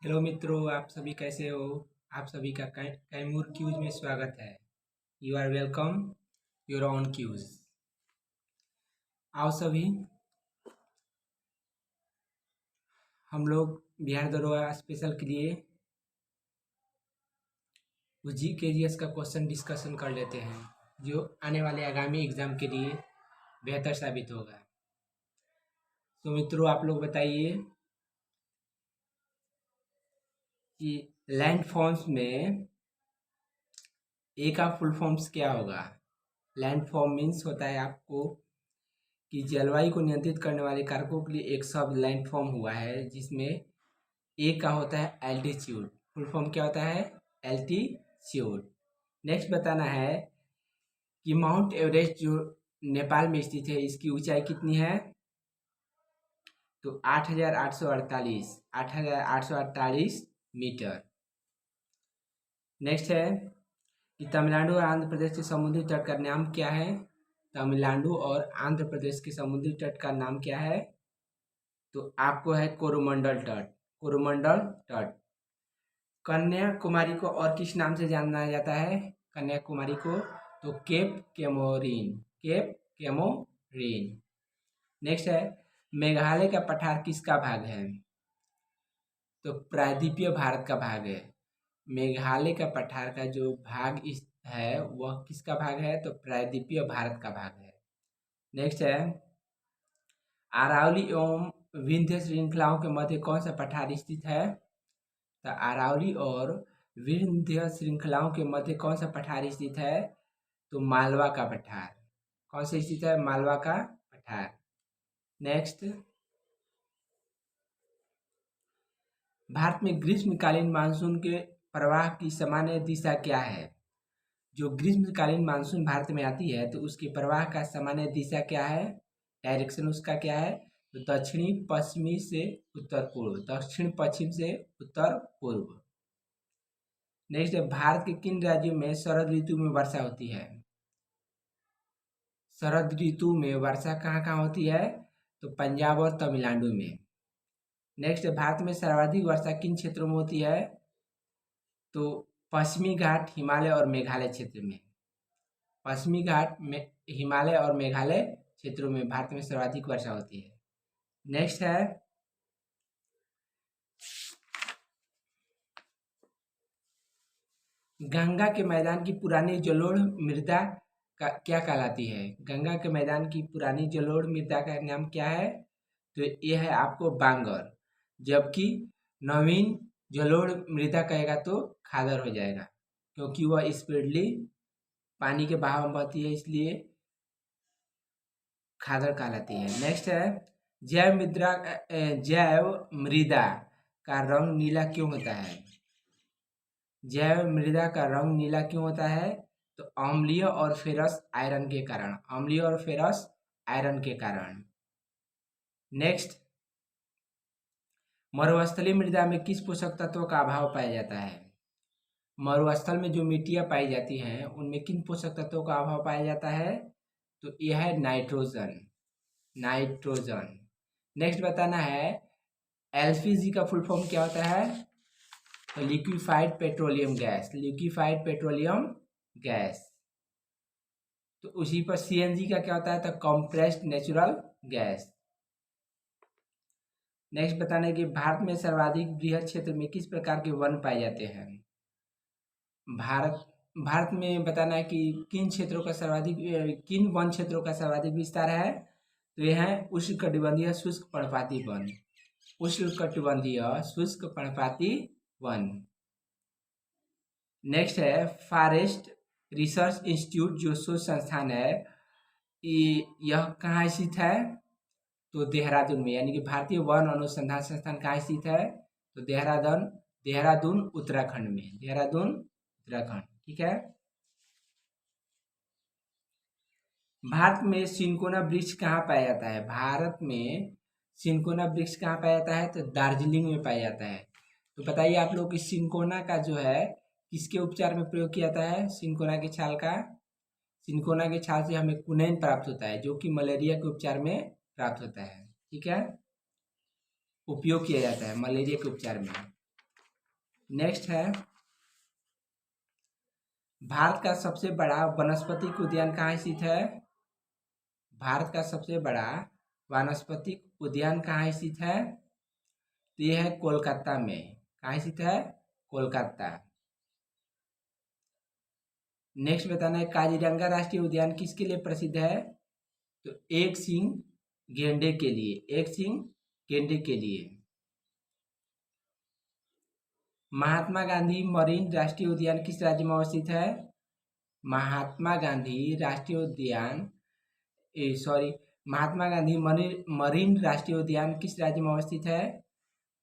Hello मित्रों, आप सभी कैसे हो। आप सभी का कैमूर क्यूज में स्वागत है। You are welcome your own quiz. आओ सभी, हम लोग बिहार दरोगा स्पेशल के लिए जी के जी एस का क्वेश्चन डिस्कशन कर लेते हैं, जो आने वाले आगामी एग्जाम के लिए बेहतर साबित होगा। तो मित्रों, आप लोग बताइए कि लैंड फॉर्म्स में ए का फुल फॉर्म्स क्या होगा। लैंड फॉर्म मीन्स होता है आपको कि जलवायु को नियंत्रित करने वाले कारकों के लिए एक शब्द लैंड फॉर्म हुआ है, जिसमें ए का होता है एल्टीट्यूड। फुल फॉर्म क्या होता है? एल्टीट्यूड। नेक्स्ट बताना है कि माउंट एवरेस्ट जो नेपाल में स्थित है, इसकी ऊंचाई कितनी है? तो 8,848 मीटर। नेक्स्ट है कि तमिलनाडु और आंध्र प्रदेश के समुद्री तट का नाम क्या है? तमिलनाडु और आंध्र प्रदेश के समुद्री तट का नाम क्या है? तो आपको है कोरोमंडल तट। कोरोमंडल तट। कन्याकुमारी को और किस नाम से जाना जाता है? कन्याकुमारी को तो cap Comorin. Cap Comorin. Next है मेघालय का पठार किसका भाग है? तो प्रायद्वीपीय भारत का भाग है। मेघालय का पठार का जो भाग इस है वह किसका भाग है? तो प्रायद्वीपीय भारत का भाग है। नेक्स्ट है अरावली एवं विंध्य श्रृंखलाओं के मध्य कौन सा पठार स्थित है? तो अरावली और विंध्य श्रृंखलाओं के मध्य कौन सा पठार स्थित है? तो मालवा का पठार। कौन सा स्थित है? मालवा का पठार। नेक्स्ट, भारत में ग्रीष्मकालीन मानसून के प्रवाह की सामान्य दिशा क्या है? जो ग्रीष्मकालीन मानसून भारत में आती है तो उसके प्रवाह का सामान्य दिशा क्या है? डायरेक्शन उसका क्या है? तो दक्षिणी पश्चिमी से उत्तर पूर्व। दक्षिण पश्चिम से उत्तर पूर्व। नेक्स्ट है भारत के किन राज्यों में शरद ऋतु में वर्षा होती है? शरद ऋतु में वर्षा कहाँ कहाँ होती है? तो पंजाब और तमिलनाडु में। नेक्स्ट है भारत में सर्वाधिक वर्षा किन क्षेत्रों में होती है? तो पश्चिमी घाट, हिमालय और मेघालय क्षेत्र में। पश्चिमी घाट में, हिमालय और मेघालय क्षेत्रों में भारत में सर्वाधिक वर्षा होती है। नेक्स्ट है गंगा के मैदान की पुरानी जलोढ़ मृदा का क्या कहलाती है? गंगा के मैदान की पुरानी जलोढ़ मृदा का नाम क्या है? तो ये है आपको बांगर। जबकि नवीन जलोढ़ मृदा कहेगा तो खादर हो जाएगा, क्योंकि वह स्पीडली पानी के बहाव में बहती है, इसलिए खादर कहलाती है। नेक्स्ट है जैव मृदा का रंग नीला क्यों होता है? जैव मृदा का रंग नीला क्यों होता है? तो अम्लीय और फेरस आयरन के कारण। अम्लीय और फेरस आयरन के कारण। नेक्स्ट, मरुस्थलीय मृदा में किस पोषक तत्व का अभाव पाया जाता है? मरुस्थल में जो मिट्टियां पाई जाती हैं उनमें किन पोषक तत्वों का अभाव पाया जाता है? तो यह है नाइट्रोजन। नाइट्रोजन। नेक्स्ट बताना है एलपीजी का फुल फॉर्म क्या होता है? तो liquefied petroleum gas. Liquefied petroleum gas. तो उसी पर सीएनजी का क्या होता है? तो कंप्रेस्ड नेचुरल गैस। नेक्स्ट बताना है कि भारत में सर्वाधिक बृहद क्षेत्र में किस प्रकार के वन पाए जाते हैं? भारत भारत में बताना है कि किन क्षेत्रों का सर्वाधिक, किन वन क्षेत्रों का सर्वाधिक विस्तार है? तो यह है उष्णकटिबंधीय शुष्क पर्णपाती वन। उष्णकटिबंधीय शुष्क पर्णपाती वन। नेक्स्ट है फॉरेस्ट रिसर्च इंस्टीट्यूट जो शोध संस्थान है, यह कहाँ स्थित है? तो देहरादून में। यानी कि भारतीय वन अनुसंधान संस्थान कहाँ स्थित है? तो देहरादून, देहरादून उत्तराखंड में। देहरादून उत्तराखंड। ठीक है। भारत में सिनकोना वृक्ष कहाँ पाया जाता है? भारत में सिनकोना वृक्ष कहाँ पाया जाता है? तो दार्जिलिंग में पाया जाता है। तो बताइए आप लोग कि सिनकोना का जो है किसके उपचार में प्रयोग किया जाता है? सिनकोना की छाल का। सिनकोना की छाल से हमें कुनैन प्राप्त होता है, जो कि मलेरिया के उपचार में प्राप्त होता है। ठीक है, उपयोग किया जाता है मलेरिया के उपचार में। नेक्स्ट है, भारत का सबसे बड़ा वनस्पतिक उद्यान कहाँ स्थित है? भारत का सबसे बड़ा वानस्पतिक उद्यान कहाँ स्थित है? तो ये है कोलकाता में। कहाँ स्थित है? कोलकाता। नेक्स्ट बताना है, काजीरंगा राष्ट्रीय उद्यान किसके लिए प्रसिद्ध है? तो एक सींग गेंडे के लिए, एक सींग गेंडे के लिए। महात्मा गांधी मरीन राष्ट्रीय उद्यान किस राज्य में अवस्थित है? महात्मा गांधी राष्ट्रीय उद्यान सॉरी महात्मा गांधी मरीन राष्ट्रीय उद्यान किस राज्य में अवस्थित है?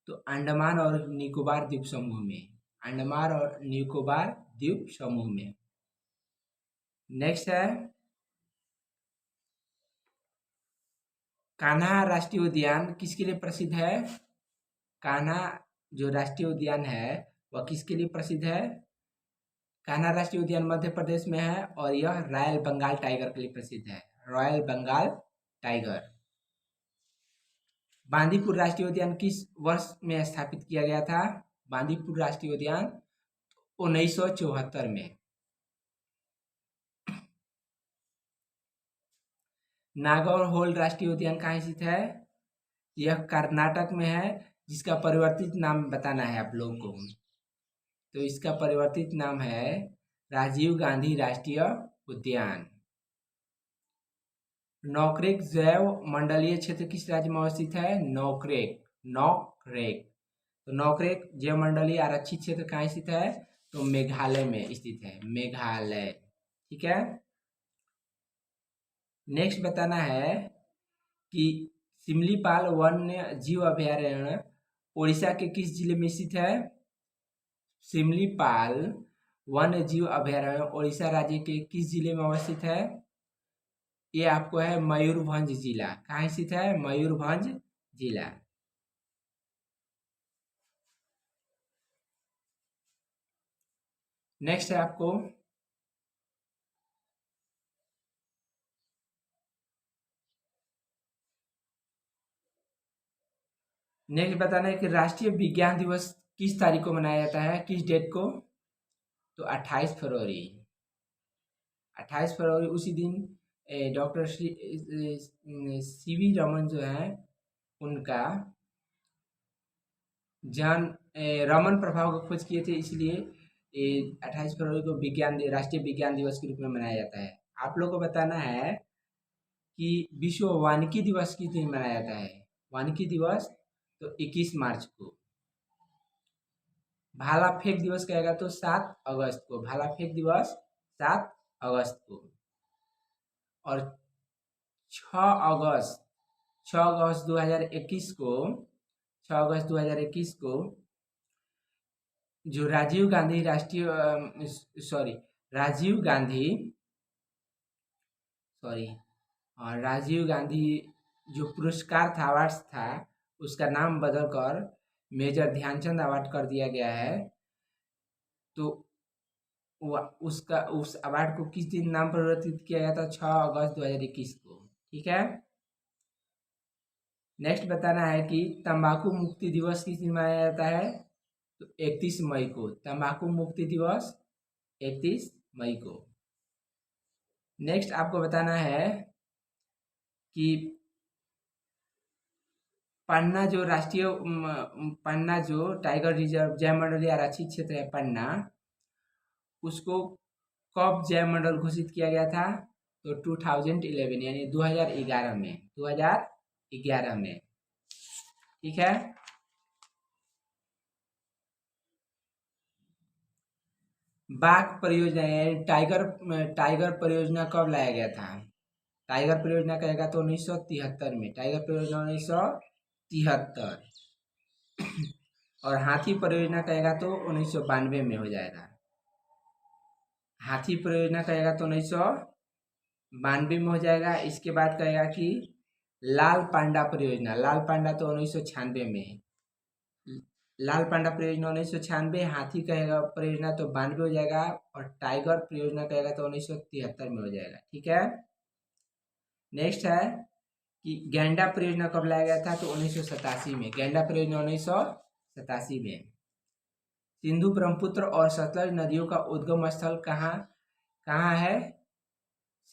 तो अंडमान और निकोबार द्वीप समूह में, अंडमान और निकोबार द्वीप समूह में। नेक्स्ट है, कान्हा राष्ट्रीय उद्यान किसके लिए प्रसिद्ध है? कान्हा जो राष्ट्रीय उद्यान है वह किसके लिए प्रसिद्ध है? कान्हा राष्ट्रीय उद्यान मध्य प्रदेश में है और यह रॉयल बंगाल टाइगर के लिए प्रसिद्ध है, रॉयल बंगाल टाइगर। बांदीपुर राष्ट्रीय उद्यान किस वर्ष में स्थापित किया गया था? बांदीपुर राष्ट्रीय उद्यान 1974 में। नागौर राष्ट्रीय उद्यान कहाँ स्थित है? यह कर्नाटक में है, जिसका परिवर्तित नाम बताना है आप लोगों को। तो इसका परिवर्तित नाम है राजीव गांधी राष्ट्रीय उद्यान। नौक्रेक जैव मंडलीय क्षेत्र किस राज्य में अवस्थित है? नौक्रेक, नौक्रेक। तो नौक्रेक जैव मंडलीय आरक्षित क्षेत्र कहाँ स्थित है? तो मेघालय में स्थित है, मेघालय। ठीक है। नेक्स्ट बताना है कि सिमलीपाल वन्य जीव अभयारण्य उड़ीसा के किस जिले में स्थित है? सिमलीपाल वन्य जीव अभयारण्य उड़ीसा राज्य के किस जिले में अवस्थित है? ये आपको है मयूरभंज जिला। कहाँ स्थित है? मयूरभंज जिला। नेक्स्ट है आपको नेक्स्ट बताना है कि राष्ट्रीय विज्ञान दिवस किस तारीख को मनाया जाता है, किस डेट को? तो 28 फरवरी। 28 फरवरी उसी दिन डॉक्टर सीवी रमन जो है उनका रमन प्रभाव को खोज किए थे, इसलिए 28 फरवरी को राष्ट्रीय विज्ञान दिवस के रूप में मनाया जाता है। आप लोग को बताना है कि विश्व वानिकी दिवस किस दिन मनाया जाता है? वानिकी दिवस तो 21 मार्च को। भाला फेंक दिवस कहेगा तो 7 अगस्त को, भाला फेंक दिवस 7 अगस्त को। और 6 अगस्त 2021 को, 6 अगस्त 2021 को जो राजीव गांधी राजीव गांधी जो पुरस्कार था, अवार्ड था, उसका नाम बदलकर मेजर ध्यानचंद अवार्ड कर दिया गया है। तो उस अवार्ड को किस दिन नाम परिवर्तित किया गया था? 6 अगस्त 2021 को। ठीक है। नेक्स्ट बताना है कि तंबाकू मुक्ति दिवस किस दिन मनाया जाता है? तो 31 मई को। तंबाकू मुक्ति दिवस 31 मई को। नेक्स्ट आपको बताना है कि पन्ना जो टाइगर रिजर्व जैव मंडलीय आरक्षित क्षेत्र है पन्ना, उसको कब जैव मंडल घोषित किया गया था? तो 2011 यानी 2011 में, 2011 में। ठीक है। बाघ परियोजना यानी टाइगर परियोजना कब लाया गया था? टाइगर परियोजना कहेगा तो 1973 में, टाइगर परियोजना 1973। और हाथी परियोजना कहेगा तो 1992 में हो जाएगा। हाथी परियोजना कहेगा तो 1992 में हो जाएगा। इसके बाद कहेगा कि लाल पांडा परियोजना, लाल पांडा तो 1996 में, लाल पांडा परियोजना 1996, हाथी कहेगा परियोजना तो 92 हो जाएगा, और टाइगर परियोजना कहेगा तो 1973 में हो जाएगा। ठीक है। नेक्स्ट है कि गैंडा परियोजना कब लाया गया था? तो 1987 में, गैंडा परियोजना 1987 में। सिंधु ब्रह्मपुत्र और सतलज नदियों का उद्गम स्थल कहाँ कहाँ है?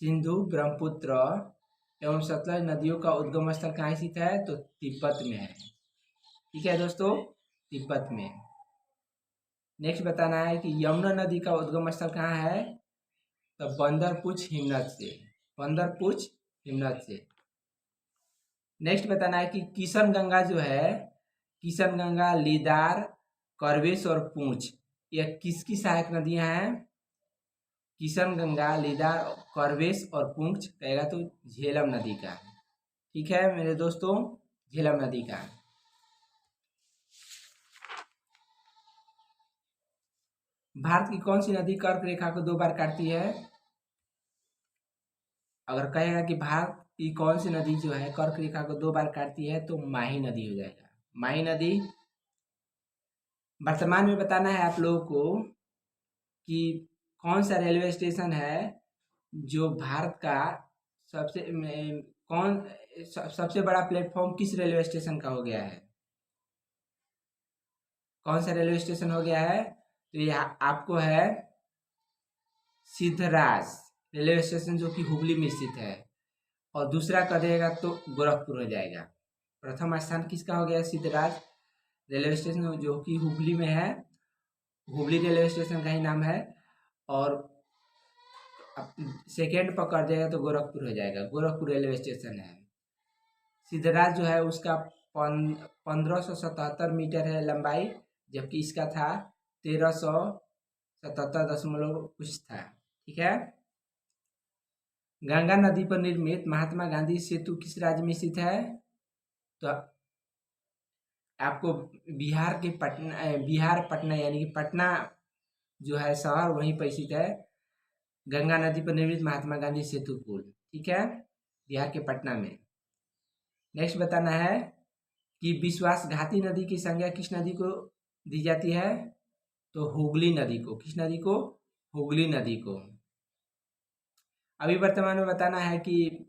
सिंधु ब्रह्मपुत्र एवं सतलज नदियों का उद्गम स्थल कहाँ स्थित है? तो तिब्बत में है। ठीक है दोस्तों, तिब्बत में। नेक्स्ट बताना है कि यमुना नदी का उद्गम स्थल कहाँ है? तो बंदरपुछ हिमनद से, बंदरपुछ हिमनद से। नेक्स्ट बताना है कि किशन गंगा जो है, किशन गंगा, लीदार, करवेश और पूंछ, यह किसकी सहायक नदियां हैं? किशन गंगा, लीदार, करवेश और पूंछ कहेगा तो झेलम नदी का। ठीक है मेरे दोस्तों, झेलम नदी का। भारत की कौन सी नदी कर्क रेखा को 2 बार काटती है? अगर कहेगा कि भारत की कौन सी नदी जो है कर्क रेखा को 2 बार काटती है, तो माही नदी हो जाएगा, माही नदी। वर्तमान में बताना है आप लोगों को कि कौन सा रेलवे स्टेशन है जो भारत का सबसे बड़ा प्लेटफॉर्म किस रेलवे स्टेशन का हो गया है? कौन सा रेलवे स्टेशन हो गया है? तो यह आपको है सिद्धराज रेलवे स्टेशन, जो कि हुगली में स्थित है। और दूसरा कर देगा तो गोरखपुर हो जाएगा। प्रथम स्थान किसका हो गया? सिद्धराज रेलवे स्टेशन, जो कि हुगली में है, हुगली रेलवे स्टेशन का ही नाम है। और सेकेंड पर कर देगा तो गोरखपुर हो जाएगा, गोरखपुर रेलवे स्टेशन है। सिद्धराज जो है उसका 1577 मीटर है लंबाई, जबकि इसका था 1377 कुछ था। ठीक है। गंगा नदी पर निर्मित महात्मा गांधी सेतु किस राज्य में स्थित है? तो आपको बिहार पटना यानी कि पटना जो है शहर, वहीं पर स्थित है गंगा नदी पर निर्मित महात्मा गांधी सेतु पुल। ठीक है, बिहार के पटना में। नेक्स्ट बताना है कि विश्वासघाती नदी की संज्ञा किस नदी को दी जाती है? तो हुगली नदी को। किस नदी को? हुगली नदी को। अभी वर्तमान में बताना है कि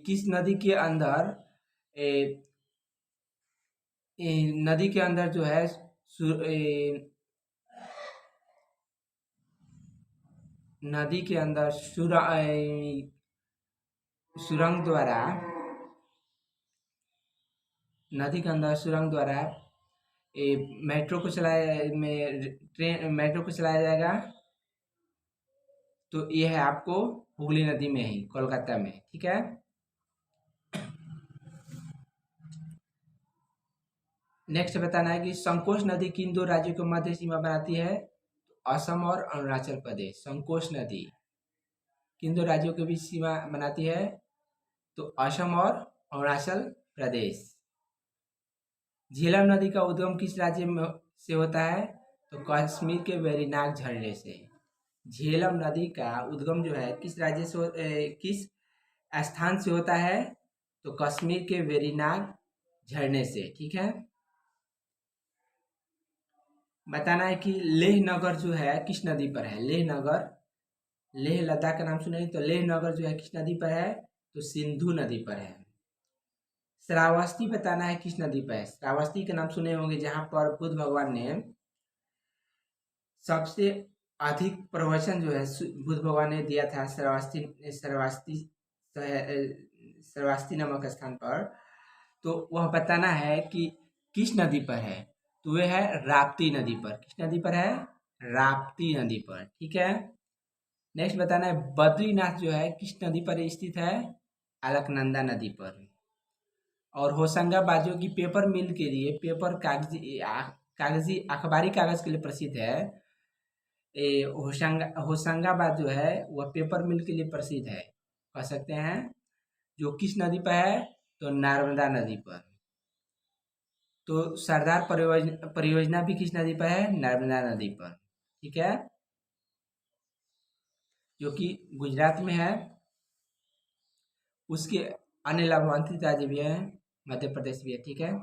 किस नदी के अंदर नदी के अंदर जो है नदी के अंदर सुरंग द्वारा नदी के अंदर सुरंग द्वारा मेट्रो को चलाया जाएगा। तो ये है आपको हुगली नदी में ही, कोलकाता में। ठीक है। नेक्स्ट बताना है कि संकोच नदी किन 2 राज्यों को मध्य सीमा बनाती है? असम और अरुणाचल प्रदेश। संकोच नदी किन 2 राज्यों के बीच सीमा बनाती है? तो असम और अरुणाचल प्रदेश। झेलम नदी का उद्गम किस राज्य में से होता है? तो कश्मीर के वेरीनाग झरने से। झेलम नदी का उद्गम जो है किस राज्य से किस स्थान से होता है? तो कश्मीर के वेरीनाग झरने से। ठीक है। बताना है कि लेह नगर जो है किस नदी पर है? लेह नगर, लेह लद्दाख का नाम सुने तो लेह नगर जो है किस नदी पर है? तो सिंधु नदी पर है। श्रावस्ती बताना है किस नदी पर है? श्रावस्ती का नाम सुने होंगे, जहां पर बुद्ध भगवान ने सबसे अधिक प्रवचन जो है बुद्ध भगवान ने दिया था श्रावस्ती नामक स्थान पर। तो वह बताना है कि किस नदी पर है? तो वह है राप्ती नदी पर। किस नदी पर है? राप्ती नदी पर। ठीक है। नेक्स्ट बताना है बद्रीनाथ जो है किस नदी पर स्थित है? अलकनंदा नदी पर। और होशंगाबाद की पेपर मिल के लिए, पेपर कागजी अखबारी कागज के लिए प्रसिद्ध है। होशंगाबाद जो है वह पेपर मिल के लिए प्रसिद्ध है, कह सकते हैं। जो किस नदी पर है? तो नर्मदा नदी पर। तो सरदार परियोजना भी किस नदी पर है? नर्मदा नदी पर। ठीक है, जो कि गुजरात में है। उसके अन्य लाभान्वित राज्य भी है, मध्य प्रदेश भी है। ठीक है।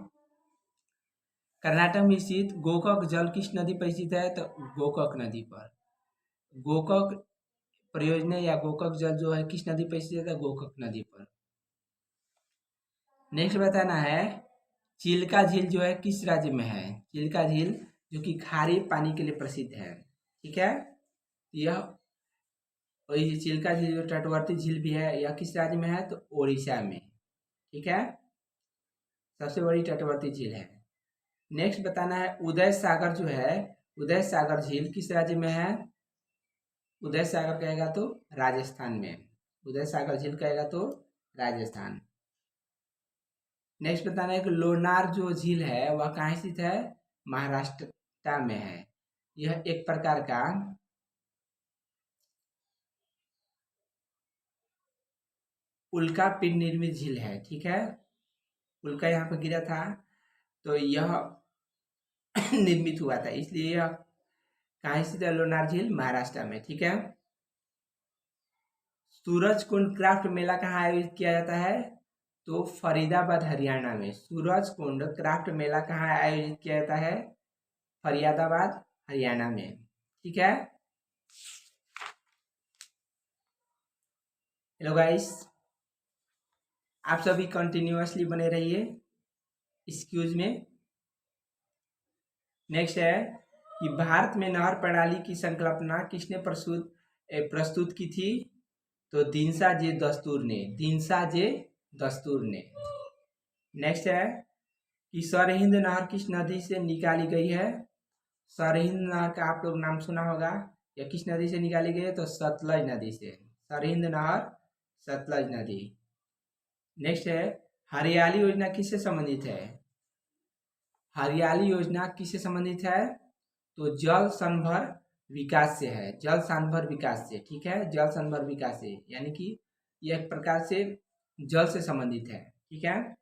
कर्नाटक में स्थित गोकाक जल किस नदी पर स्थित है? तो गोकाक नदी पर। गोकाक परियोजना या गोकाक जल जो है किस नदी पर स्थित है? गोकाक नदी पर। नेक्स्ट बताना है चिल्का झील जो है किस राज्य में है? चिल्का झील जो कि खारे पानी के लिए प्रसिद्ध है। ठीक है, यह वही चिल्का झील जो तटवर्ती झील भी है, यह किस राज्य में है? तो ओडिशा में। ठीक है, सबसे बड़ी तटवर्ती झील है। नेक्स्ट बताना है उदय सागर जो है, उदय सागर झील किस राज्य में है? उदय सागर कहेगा तो राजस्थान में। उदय सागर झील कहेगा तो राजस्थान। नेक्स्ट बताना है कि लोनार जो झील है वह कहाँ स्थित है? महाराष्ट्र में है। यह एक प्रकार का उल्का पिंड निर्मित झील है। ठीक है, उल्का यहाँ पर गिरा था तो यह निर्मित हुआ था, इसलिए यह कहाँ स्थित है? लोनार झील महाराष्ट्र में। ठीक है, सूरज कुंड क्राफ्ट मेला कहाँ आयोजित किया जाता है? तो फरीदाबाद हरियाणा में। सूरज कुंड क्राफ्ट मेला कहाँ आयोजित किया जाता है? फरीदाबाद हरियाणा में। ठीक है, हेलो गाइस, आप सभी कंटिन्यूअसली बने रहिए इस क्यूज में। नेक्स्ट है कि भारत में नहर प्रणाली की संकल्पना किसने प्रस्तुत की थी? तो दीनसा जे दस्तूर ने। दीनसा जे दस्तूर ने। नेक्स्ट है कि सरहिंद नहर किस नदी से निकाली गई है? सरहिंद नहर का आप लोग नाम सुना होगा, या किस नदी से निकाली गई है? तो सतलज नदी से। सरहिंद नहर सतलज नदी। नेक्स्ट है हरियाली योजना किससे संबंधित है? हरियाली योजना किससे संबंधित है? तो जल संभर विकास से है। जल संभर विकास से। ठीक है, जल संभर विकास से, यानी कि यह एक प्रकार से जल से संबंधित है। ठीक है,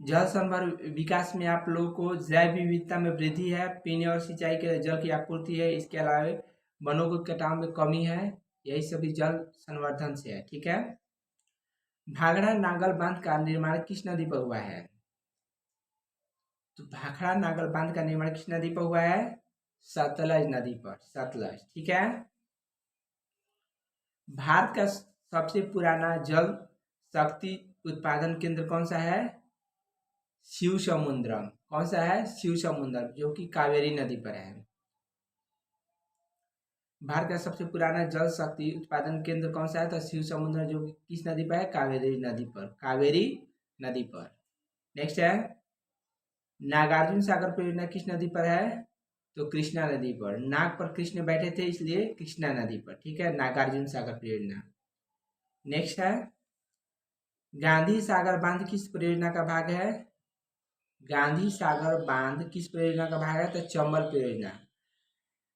जल संभर विकास में आप लोगों को जैव विविधता में वृद्धि है, पीने और सिंचाई के लिए जल की आपूर्ति है, इसके अलावा वनों के कटाव में कमी है, यही सभी जल संवर्धन से है। ठीक है, भाखड़ा नागल बांध का निर्माण किस नदी पर हुआ है? तो भाखड़ा नागल बांध का निर्माण किस नदी पर हुआ है? सतलज नदी पर। सतलज। ठीक है, भारत का सबसे पुराना जल शक्ति उत्पादन केंद्र कौन सा है? शिव समुद्रम। कौन सा है? शिव समुद्रम, जो कि कावेरी नदी पर है। भारत का सबसे पुराना जल शक्ति उत्पादन केंद्र कौन सा है? तो शिव समुद्र, जो कि किस नदी पर है? कावेरी नदी पर। कावेरी नदी पर। नेक्स्ट है नागार्जुन सागर परियोजना किस नदी पर है? तो कृष्णा नदी पर। नाग पर कृष्ण बैठे थे, इसलिए कृष्णा नदी पर। ठीक है, नागार्जुन सागर परियोजना। नेक्स्ट है गांधी सागर बांध किस परियोजना का भाग है? गांधी सागर बांध किस परियोजना का भाग है? तो चंबल परियोजना।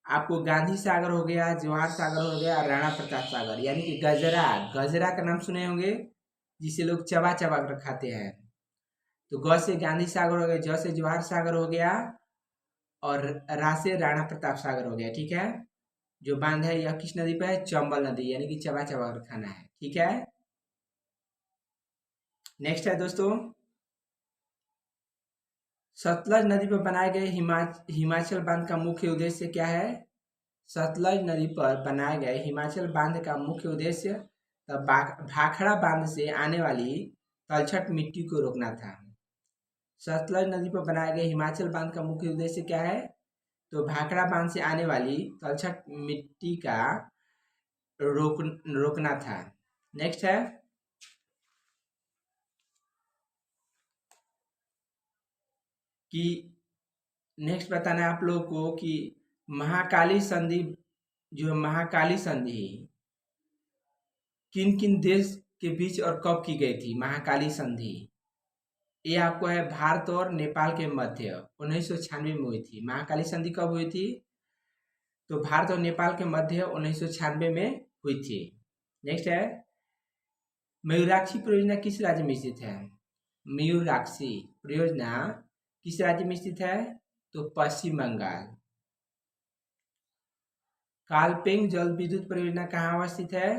आपको गांधी सागर हो गया, जवाहर सागर हो गया, राणा प्रताप सागर, यानी कि गजरा। गजरा का नाम सुने होंगे, जिसे लोग चबा चबा कर खाते हैं। तो ग से गांधी सागर हो गया, ज से जवाहर सागर हो गया, और रा से राणा प्रताप सागर हो गया। ठीक है, जो बांध है यह किस नदी पर है? चंबल नदी, यानी कि चबा चबा कर खाना है। ठीक है, नेक्स्ट है दोस्तों सतलज नदी पर बनाए गए हिमाचल बांध का मुख्य उद्देश्य क्या है? सतलज नदी पर बनाए गए हिमाचल बांध का मुख्य उद्देश्य भाखड़ा बांध से आने वाली तलछट मिट्टी को रोकना था। सतलज नदी पर बनाए गए हिमाचल बांध का मुख्य उद्देश्य क्या है? तो भाखड़ा बांध से आने वाली तलछट मिट्टी का रोकना था। नेक्स्ट है कि नेक्स्ट बताना है आप लोगों को कि महाकाली संधि, जो महाकाली संधि किन किन देश के बीच और कब की गई थी? महाकाली संधि ये आपको है भारत और नेपाल के मध्य 1996 में हुई थी। महाकाली संधि कब हुई थी? तो भारत और नेपाल के मध्य 1996 में हुई थी। नेक्स्ट है मयूराक्षी परियोजना किस राज्य में स्थित है? मयूराक्षी परियोजना किस राज्य में स्थित है? तो पश्चिम बंगाल। कालपेंग जल विद्युत परियोजना कहाँ अवस्थित है?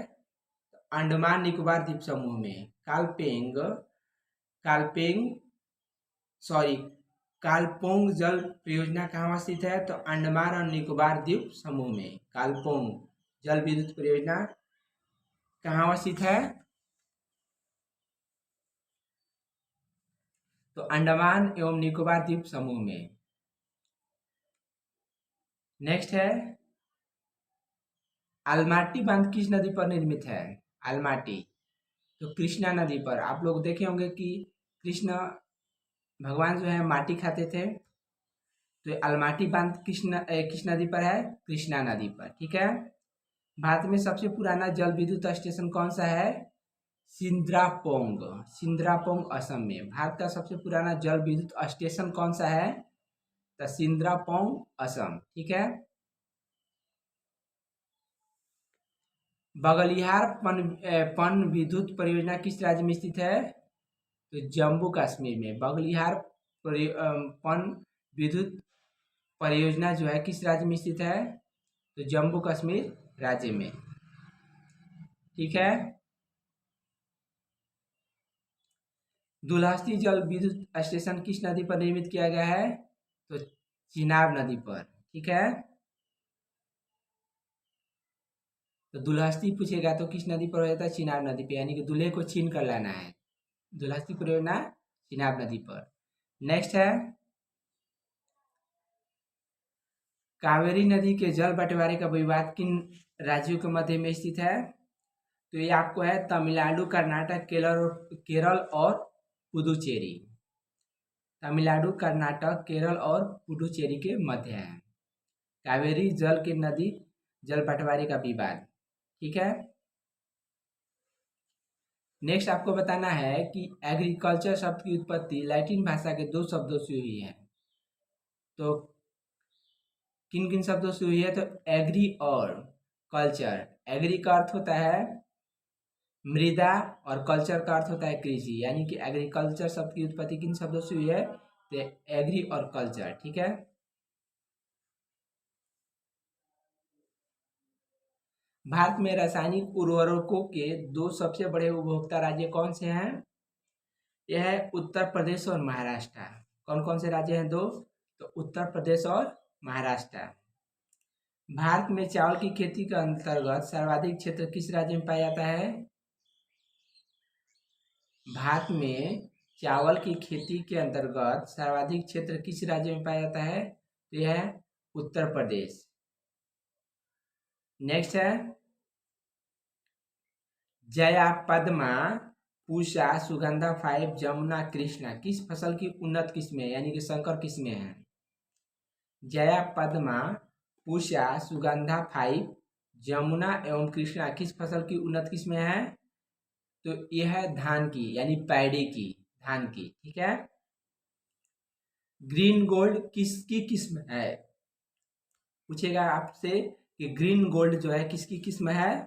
अंडमान निकोबार द्वीप समूह में। कालपोंग जल परियोजना कहाँ स्थित है? तो अंडमान और निकोबार द्वीप समूह में। कालपोंग जल विद्युत परियोजना कहाँ स्थित है? तो अंडमान एवं निकोबार द्वीप समूह में। नेक्स्ट है अलमाटी बांध किस नदी पर निर्मित है? अलमाटी तो कृष्णा नदी पर। आप लोग देखे होंगे कि कृष्ण भगवान जो है माटी खाते थे, तो अलमाटी बांध किस नदी पर है? कृष्णा नदी पर। ठीक है। भारत में सबसे पुराना जल विद्युत स्टेशन कौन सा है? सिंद्रापोंग। सिंद्रापोंग असम में। भारत का सबसे पुराना जल विद्युत स्टेशन कौन सा है? तो सिंद्रापोंग असम। ठीक है। बगलिहार पन विद्युत परियोजना किस राज्य में स्थित है? तो जम्मू कश्मीर में। बगलिहार पन विद्युत परियोजना जो है किस राज्य में स्थित है? तो जम्मू कश्मीर राज्य में। ठीक है। दुलहस्ती जल विद्युत स्टेशन किस नदी पर निर्मित किया गया है? तो चिनाब नदी पर। ठीक है। तो दुलहस्ती पूछेगा तो किस नदी पर हो जाता है? चिनाब नदी पे, यानी कि दूल्हे को छीन कर लाना है। दुलहस्ती परियोजना चिनाब नदी पर। नेक्स्ट है कावेरी नदी के जल बंटवारे का विवाद किन राज्यों के मध्य में स्थित है? तो ये आपको है तमिलनाडु, कर्नाटक, केरल और पुदुचेरी। तमिलनाडु, कर्नाटक, केरल और पुडुचेरी के मध्य है कावेरी जल के नदी जल बंटवारे का विवाद। ठीक है। नेक्स्ट आपको बताना है कि एग्रीकल्चर शब्द की उत्पत्ति लैटिन भाषा के दो शब्दों से हुई है। तो किन किन शब्दों से हुई है? तो एग्री और कल्चर। एग्री का अर्थ होता है मृदा और कल्चर का अर्थ होता है कृषि, यानी कि एग्रीकल्चर शब्द की उत्पत्ति किन शब्दों से हुई है? तो एग्री और कल्चर। ठीक है। भारत में रासायनिक उर्वरकों के दो सबसे बड़े उपभोक्ता राज्य कौन से हैं? यह है उत्तर प्रदेश और महाराष्ट्र। कौन कौन से राज्य हैं दो? तो उत्तर प्रदेश और महाराष्ट्र। भारत में चावल की खेती के अंतर्गत सर्वाधिक क्षेत्र किस राज्य में पाया जाता है? भारत में चावल की खेती के अंतर्गत सर्वाधिक क्षेत्र किस राज्य में पाया जाता है? तो यह है उत्तर प्रदेश। नेक्स्ट है जया, पद्मा, पूषा, सुगंधा 5, जमुना, कृष्णा किस फसल की उन्नत किस्में यानी कि संकर किस्में हैं? जया, पद्मा, पूषा, सुगंधा 5, जमुना एवं कृष्णा किस फसल की उन्नत किस्में हैं? तो यह है धान की, यानी पैडी की, धान की। ठीक है। ग्रीन गोल्ड किसकी किस्म है? पूछेगा आपसे कि ग्रीन गोल्ड जो है किसकी किस्म है?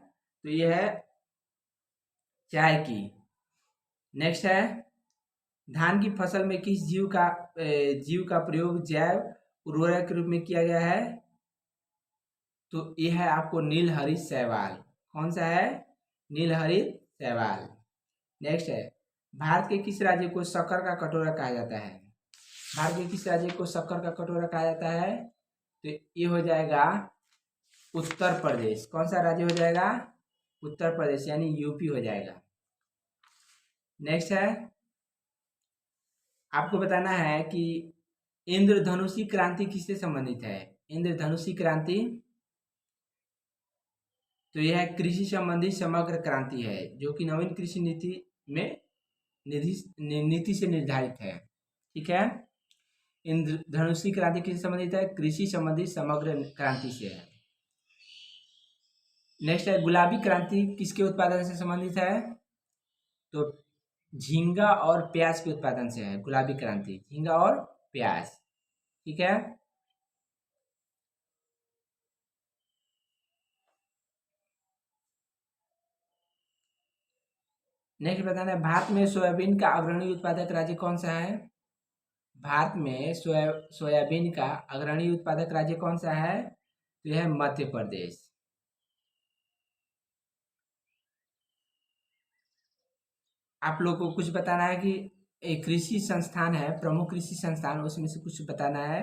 तो यह है चाय की। नेक्स्ट है धान की फसल में किस जीव का प्रयोग जैव उर्वरक के रूप में किया गया है? तो यह है आपको नीलहरित शैवाल। कौन सा है? नीलहरित शैवाल। नेक्स्ट है भारत के किस राज्य को शक्कर का कटोरा कहा जाता है? भारत के किस राज्य को शक्कर का कटोरा कहा जाता है? तो ये हो जाएगा उत्तर प्रदेश। कौन सा राज्य हो जाएगा? उत्तर प्रदेश, यानी यूपी हो जाएगा। नेक्स्ट है आपको बताना है कि इंद्रधनुषी क्रांति किससे संबंधित है? इंद्रधनुषी क्रांति तो यह कृषि संबंधी समग्र क्रांति है जो कि नवीन कृषि नीति में नीति से निर्धारित है। ठीक है। इंद्रधनुषी क्रांति किससे संबंधित है? कृषि संबंधी समग्र क्रांति से है। नेक्स्ट है गुलाबी क्रांति किसके उत्पादन से संबंधित है? तो झींगा और प्याज के उत्पादन से है गुलाबी क्रांति, झींगा और प्याज। ठीक है। नेक्स्ट बताना है भारत में सोयाबीन का अग्रणी उत्पादक राज्य कौन सा है? भारत में सोयाबीन का अग्रणी उत्पादक राज्य कौन सा है? तो यह है मध्य प्रदेश। आप लोग को कुछ बताना है कि एक कृषि संस्थान है, प्रमुख कृषि संस्थान, उसमें से कुछ बताना है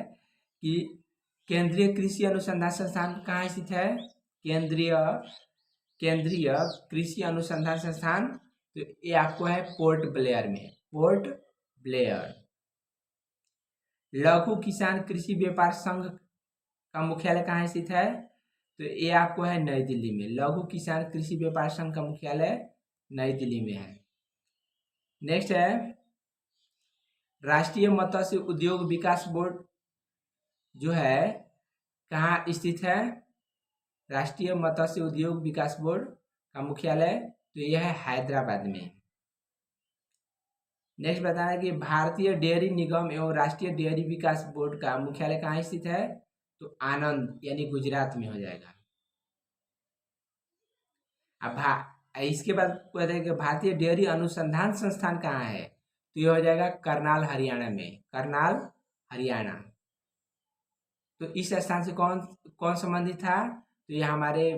कि केंद्रीय कृषि अनुसंधान संस्थान कहाँ स्थित है? केंद्रीय केंद्रीय कृषि अनुसंधान संस्थान तो ये आपको है पोर्ट ब्लेयर में। Port Blair. लघु किसान कृषि व्यापार संघ का मुख्यालय कहाँ स्थित है? तो ये आपको है नई दिल्ली में। लघु किसान कृषि व्यापार संघ का मुख्यालय नई दिल्ली में है। नेक्स्ट है राष्ट्रीय मत्स्य उद्योग विकास बोर्ड जो है कहाँ स्थित है? राष्ट्रीय मत्स्य उद्योग विकास बोर्ड का मुख्यालय तो यह है हैदराबाद में। नेक्स्ट बताना है कि भारतीय डेयरी निगम एवं राष्ट्रीय डेयरी विकास बोर्ड का मुख्यालय कहाँ स्थित है? तो आनंद यानी गुजरात में हो जाएगा। अब इसके बाद कहते हैं कि भारतीय डेयरी अनुसंधान संस्थान कहाँ है? तो ये हो जाएगा करनाल हरियाणा में। करनाल हरियाणा। तो इस स्थान से कौन कौन संबंधित था? तो ये हमारे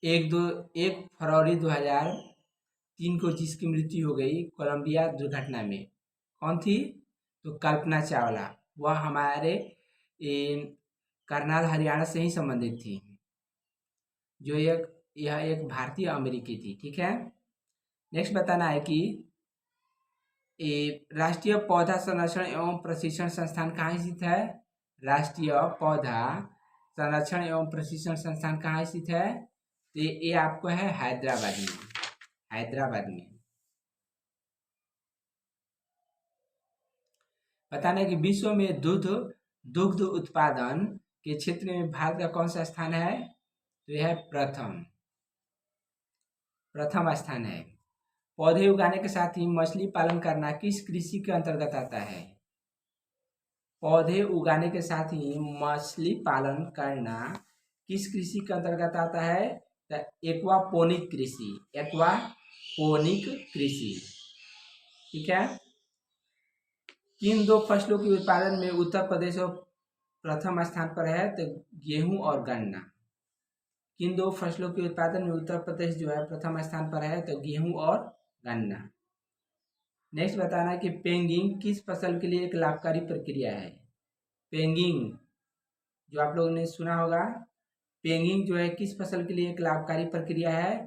1 फरवरी 2003 को जिसकी मृत्यु हो गई कोलंबिया दुर्घटना में, कौन थी? तो कल्पना चावला। वह हमारे करनाल हरियाणा से ही संबंधित थी, जो यह एक भारतीय अमेरिकी थी। ठीक है। नेक्स्ट बताना है कि राष्ट्रीय पौधा संरक्षण एवं प्रशिक्षण संस्थान कहाँ स्थित है? राष्ट्रीय पौधा संरक्षण एवं प्रशिक्षण संस्थान कहाँ स्थित है? तो ये आपको है हैदराबाद में। हैदराबाद में। बताना है कि विश्व में दुग्ध उत्पादन के क्षेत्र में भारत का कौन सा स्थान है? तो यह प्रथम स्थान है। पौधे उगाने के साथ ही मछली पालन करना किस कृषि के अंतर्गत आता है? पौधे उगाने के साथ ही मछली पालन करना किस कृषि के अंतर्गत आता है? एक्वापोनिक कृषि। एक्वापोनिक कृषि। ठीक है। किन 2 फसलों के उत्पादन में उत्तर प्रदेश प्रथम स्थान पर है? तो गेहूं और गन्ना। किन 2 फसलों के उत्पादन में उत्तर प्रदेश जो है प्रथम स्थान पर है? तो गेहूं और गन्ना। नेक्स्ट बताना है कि पेंगिंग किस फसल के लिए एक लाभकारी प्रक्रिया है? पेंगिंग जो आप लोगों ने सुना होगा, पेंगिंग जो है किस फसल के लिए एक लाभकारी प्रक्रिया है?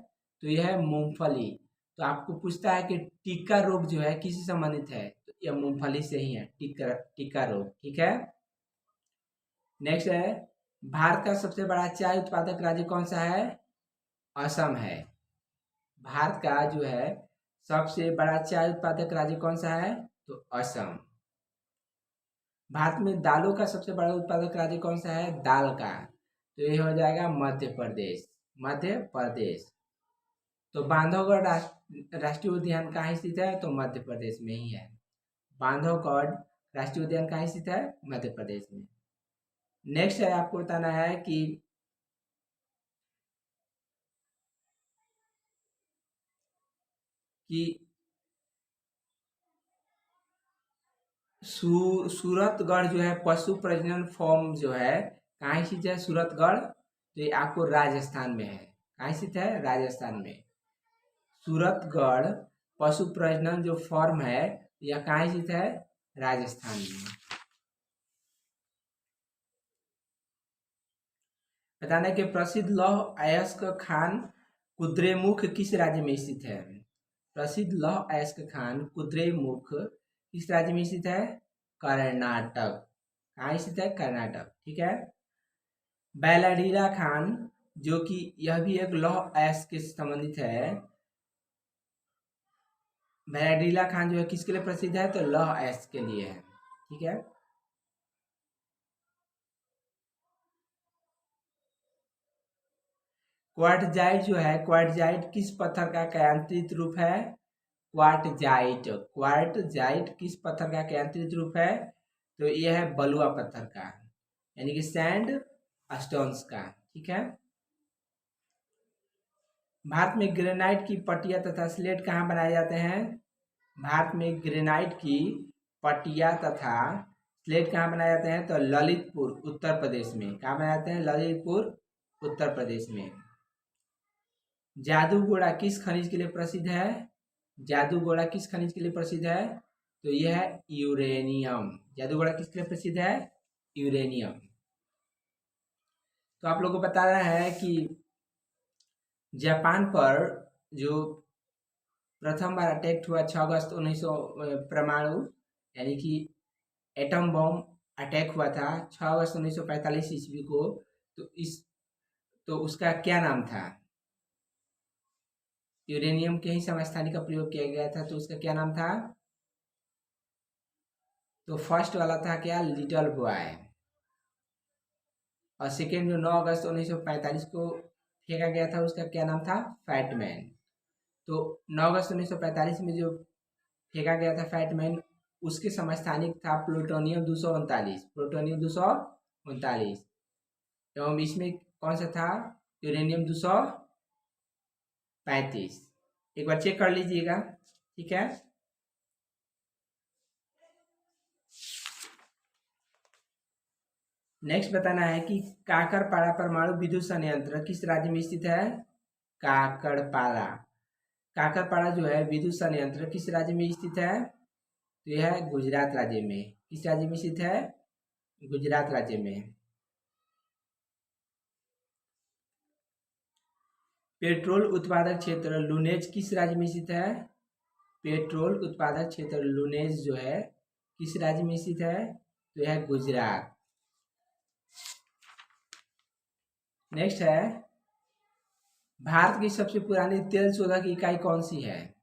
तो यह है मूंगफली। तो आपको पूछता है कि टिक्का रोग जो है किससे संबंधित है? तो यह मूंगफली से ही है, टिक्का रोग। ठीक है। नेक्स्ट है भारत का सबसे बड़ा चाय उत्पादक राज्य कौन सा है? असम है। भारत का जो है सबसे बड़ा चाय उत्पादक राज्य कौन सा है? तो असम। भारत में दालों का सबसे बड़ा उत्पादक राज्य कौन सा है? दाल का। तो ये हो जाएगा मध्य प्रदेश। मध्य प्रदेश। तो बांधवगढ़ राष्ट्रीय उद्यान कहाँ स्थित है? तो मध्य प्रदेश में ही है। बांधवगढ़ राष्ट्रीय उद्यान कहाँ स्थित है? मध्य प्रदेश में। नेक्स्ट है आपको बताना है कि सूरतगढ़ जो है पशु प्रजनन फॉर्म जो है कहाँ स्थित है? सूरतगढ़। तो ये आपको राजस्थान में है। कहाँ स्थित है? राजस्थान में। सूरतगढ़ पशु प्रजनन जो फॉर्म है यह कहाँ स्थित है? राजस्थान में। बताना कि प्रसिद्ध लौह अयस्क खान कुद्रेमुख किस राज्य में स्थित है? प्रसिद्ध लौह अयस्क खान कुद्रेमुख किस राज्य में स्थित है? कर्नाटक। कहाँ स्थित है? कर्नाटक। ठीक है। बैलाडीला खान जो कि यह भी एक लौह अयस्क से संबंधित है। बैलाडीला खान जो है किसके लिए प्रसिद्ध है? तो लौह अयस्क के लिए है। ठीक है। क्वार्टजाइट जो है, क्वार्टजाइट किस पत्थर का कायांत्रित रूप है? क्वार्टजाइट किस पत्थर का कायांत्रित रूप है? तो यह है बलुआ पत्थर का, यानी कि सैंड स्टोन्स का। ठीक है। भारत में ग्रेनाइट की पट्टियां तथा स्लेट कहाँ बनाए जाते हैं? भारत में ग्रेनाइट की पट्टियां तथा स्लेट कहाँ बनाए जाते हैं? तो ललितपुर उत्तर प्रदेश में। कहाँ बनाए जाते हैं? ललितपुर उत्तर प्रदेश में। जादूगोड़ा किस खनिज के लिए प्रसिद्ध है? जादूगोड़ा किस खनिज के लिए प्रसिद्ध है? तो यह है यूरेनियम। जादूगोड़ा किसके लिए प्रसिद्ध है? यूरेनियम। तो आप लोगों को बताना है कि जापान पर जो प्रथम बार अटैक हुआ 6 अगस्त 1900 परमाणु यानी कि एटम बम अटैक हुआ था 6 अगस्त 1945 ईस्वी को। तो उसका क्या नाम था? यूरेनियम के ही समस्थानिक का प्रयोग किया गया था, तो उसका क्या नाम था? तो फर्स्ट वाला था क्या? Little boy. और सेकेंड जो 9 अगस्त 1945 को फेंका गया था उसका क्या नाम था? फैटमैन। तो 9 अगस्त 1945 में जो फेंका गया था फैटमैन, उसके समस्थानिक था प्लूटोनियम 239, प्लूटोनियम 239। एवं इसमें कौन सा था? यूरेनियम 235। एक बार चेक कर लीजिएगा, ठीक है। नेक्स्ट बताना है कि काकरपाड़ा परमाणु विद्युत संयंत्र किस राज्य में स्थित है? काकरपाड़ा। काकरपाड़ा जो है विद्युत संयंत्र किस राज्य में स्थित है? तो यह है गुजरात राज्य में। किस राज्य में स्थित है? गुजरात राज्य में। पेट्रोल उत्पादक क्षेत्र लुनेज किस राज्य में स्थित है? पेट्रोल उत्पादक क्षेत्र लुनेज जो है किस राज्य में स्थित है? तो यह है गुजरात। नेक्स्ट है, भारत की सबसे पुरानी तेल शोधक इकाई कौन सी है?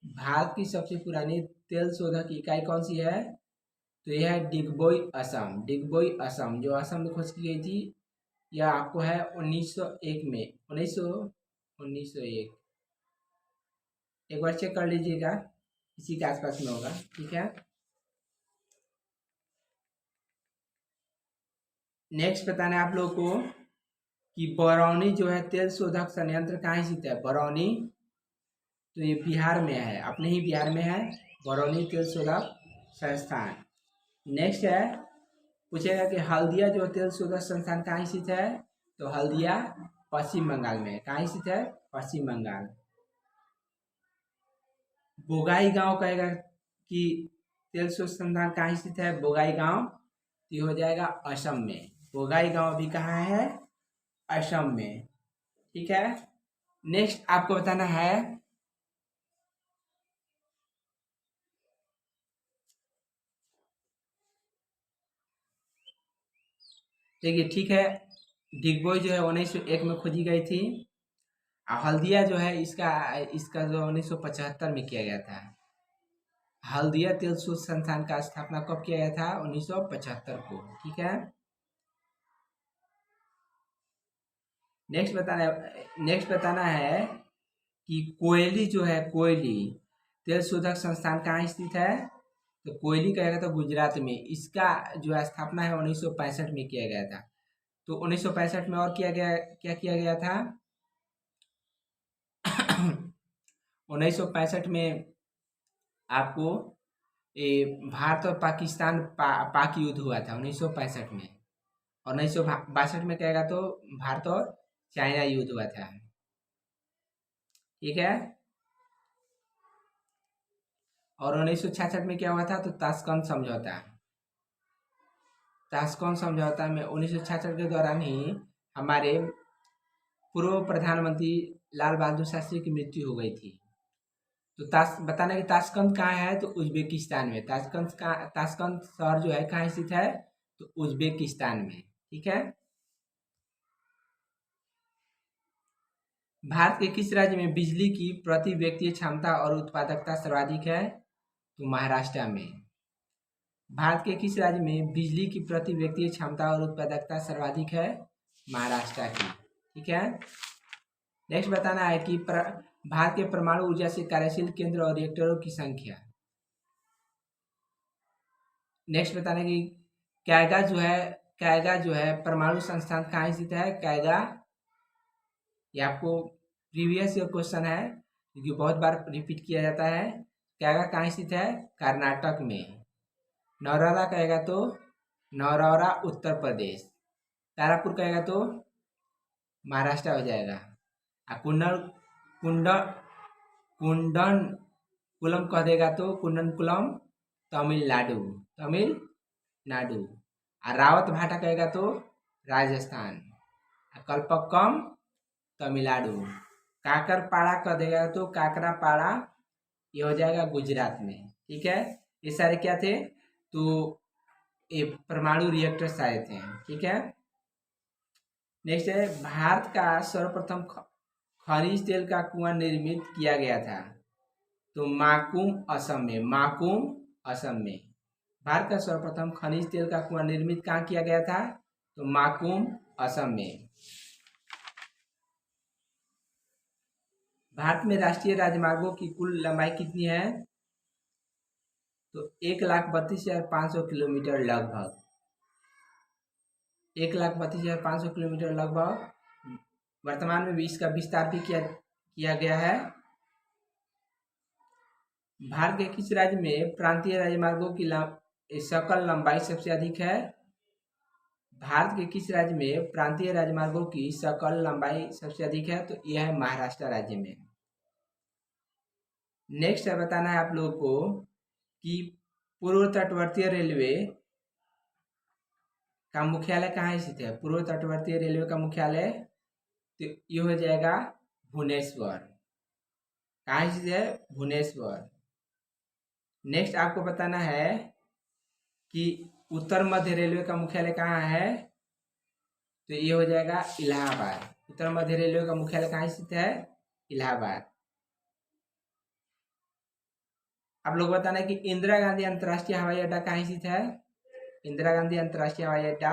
भारत की सबसे पुरानी तेल शोधक इकाई कौन सी है? तो यह है डिगबोई असम। डिगबोई असम जो असम में खोज की गई थी, यह आपको है 1901 में। 1901 एक बार चेक कर लीजिएगा, इसी के आसपास में होगा, ठीक है। नेक्स्ट बताना है आप लोगों को कि बरौनी जो है तेल शोधक संयंत्र कहाँ स्थित है? बरौनी तो ये बिहार में है, अपने ही बिहार में है बरौनी तेल शोधक संस्थान। नेक्स्ट है, पूछेगा कि हल्दिया जो तेल शोधक संस्थान कहाँ स्थित है? तो हल्दिया पश्चिम बंगाल में। कहाँ स्थित है? पश्चिम बंगाल। बोगाई गांव कहेगा कि तेल शोधक संस्थान कहाँ स्थित है? बोगाई गांव ये हो जाएगा असम में। बोगाई गांव अभी कहाँ है? असम में, ठीक है। नेक्स्ट आपको बताना है, देखिए ठीक है, डिगबोई जो है 1901 में खोजी गई थी। हल्दिया जो है इसका इसका जो 1975 में किया गया था। हल्दिया तेल शोध संस्थान का स्थापना कब किया गया था? 1975 को, ठीक है। नेक्स्ट बताना है कि कोयली जो है, कोयली तेल शोधक संस्थान कहाँ स्थित है? तो कोयली कहेगा तो गुजरात में। इसका जो स्थापना है 1965 में किया गया था। तो 1965 में और क्या किया गया था? 1965 में आपको भारत और पाकिस्तान पाक युद्ध हुआ था 1965 में। और 1962 में कहेगा तो भारत और चाइना युद्ध हुआ था, ठीक है। और 1966 में क्या हुआ था? तो ताशकंद समझौता। ताशकंद समझौता में 1966 के दौरान ही हमारे पूर्व प्रधानमंत्री लाल बहादुर शास्त्री की मृत्यु हो गई थी। तो बताना कि ताशकंद कहाँ है? तो उज्बेकिस्तान में। ताशकंद शहर जो है कहाँ स्थित है? तो उज्बेकिस्तान में, ठीक है। भारत के किस राज्य में बिजली की प्रति व्यक्ति क्षमता और उत्पादकता सर्वाधिक है? तो महाराष्ट्र में। भारत के किस राज्य में बिजली की प्रति व्यक्ति क्षमता और उत्पादकता सर्वाधिक है? महाराष्ट्र की, ठीक है। नेक्स्ट बताना है कि भारत के परमाणु ऊर्जा से कार्यशील केंद्र और रिएक्टरों की संख्या। नेक्स्ट बताना कि कैगा जो है परमाणु संस्थान कहाँ स्थित है? कैगा, ये आपको प्रीवियस ईयर क्वेश्चन है क्योंकि बहुत बार रिपीट किया जाता है। कैगा कहाँ स्थित है? कर्नाटक में। नौरौरा कहेगा तो नौरौरा उत्तर प्रदेश। तारापुर कहेगा तो महाराष्ट्र हो जाएगा। कुंडन कुलम कह देगा तो कुंडनकुलम तमिलनाडु। तमिलनाडु। रावत भाटा कहेगा तो राजस्थान। कल्पक्कम तमिलनाडु। काकरपाड़ा कर देगा तो काकरापाड़ा ये हो जाएगा गुजरात में। ठीक है, ये सारे क्या थे, तो ये परमाणु रिएक्टर सारे थे। ठीक है, नेक्स्ट है भारत का सर्वप्रथम खनिज तेल का कुआं निर्मित किया गया था, तो माकुम असम में। माकुम असम में भारत का सर्वप्रथम खनिज तेल का कुआं निर्मित कहाँ किया गया था, तो माकुम असम में। भारत में राष्ट्रीय राजमार्गों की कुल लंबाई कितनी है, तो 1,32,500 किलोमीटर लगभग। 1,32,500 किलोमीटर लगभग। वर्तमान में भी इसका विस्तार भी किया गया है। भारत के किस राज्य में प्रांतीय राजमार्गों की सकल लंबाई सबसे अधिक है, भारत के किस राज्य में प्रांतीय राजमार्गों की सकल लंबाई सबसे अधिक है, तो यह है महाराष्ट्र राज्य में। नेक्स्ट है बताना है आप लोगों को कि पूर्व तटवर्ती रेलवे का मुख्यालय कहाँ स्थित है। पूर्व तटवर्ती रेलवे का मुख्यालय तो ये हो जाएगा भुवनेश्वर। कहाँ स्थित है, भुवनेश्वर। नेक्स्ट आपको बताना है कि उत्तर मध्य रेलवे का मुख्यालय कहाँ है, तो ये हो जाएगा इलाहाबाद। उत्तर मध्य रेलवे का मुख्यालय कहाँ स्थित है, इलाहाबाद। आप लोग बताना है कि इंदिरा गांधी अंतर्राष्ट्रीय हवाई अड्डा कहाँ स्थित है। इंदिरा गांधी अंतर्राष्ट्रीय हवाई अड्डा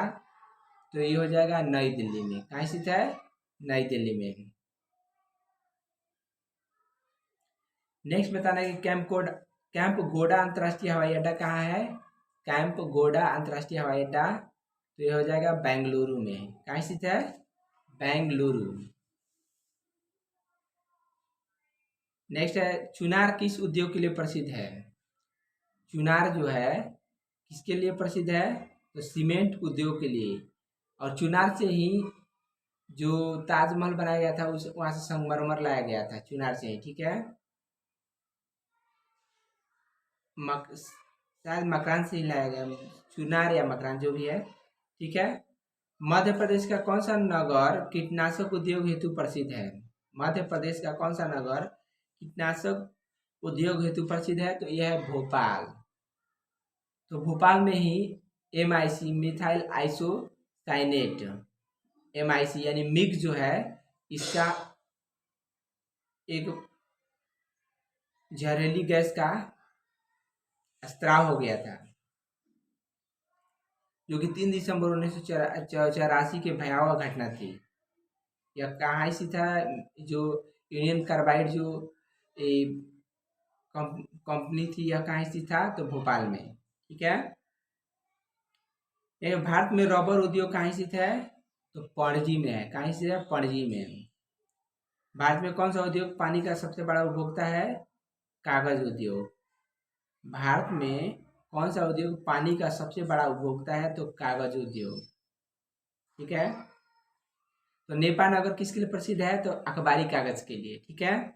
तो ये हो जाएगा नई दिल्ली में। कहाँ स्थित है, नई दिल्ली में। नेक्स्ट बताना है कि कैंप गोडा अंतर्राष्ट्रीय हवाई अड्डा कहाँ है। कैंप गोडा अंतर्राष्ट्रीय हवाई अड्डा तो ये हो जाएगा बेंगलुरु में। कहाँ स्थित है, बेंगलुरु। नेक्स्ट है चुनार किस उद्योग के लिए प्रसिद्ध है। चुनार जो है किसके लिए प्रसिद्ध है, तो सीमेंट उद्योग के लिए। और चुनार से ही जो ताजमहल बनाया गया था उस वहां से संगमरमर लाया गया था, चुनार से ही। ठीक है, शायद मकरान से ही लाया गया, चुनार या मकरान जो भी है। ठीक है, मध्य प्रदेश का कौन सा नगर कीटनाशक उद्योग हेतु प्रसिद्ध है। मध्य प्रदेश का कौन सा नगर कीटनाशक उद्योग हेतु प्रसिद्ध है, तो यह है भोपाल। तो भोपाल में ही MIC मिथाइल आइसोसाइनेट, MIC यानी मिग जो है इसका एक जहरीली गैस का स्त्राव हो गया था, जो कि 3 दिसंबर 1984 के भयावह घटना थी। यह कहाँ से था, जो यूनियन कार्बाइड जो कंपनी थी यह कहाँ से था, तो भोपाल में। ठीक है, भारत में रबर उद्योग कहाँ स्थित है, तो पणजी में है। कहाँ स्थित है, पणजी में। भारत में कौन सा उद्योग पानी का सबसे बड़ा उपभोक्ता है, कागज उद्योग। भारत में कौन सा उद्योग पानी का सबसे बड़ा उपभोक्ता है, तो कागज उद्योग। ठीक है, तो नेपाल नगर किसके लिए प्रसिद्ध है, तो अखबारी कागज के लिए। ठीक है,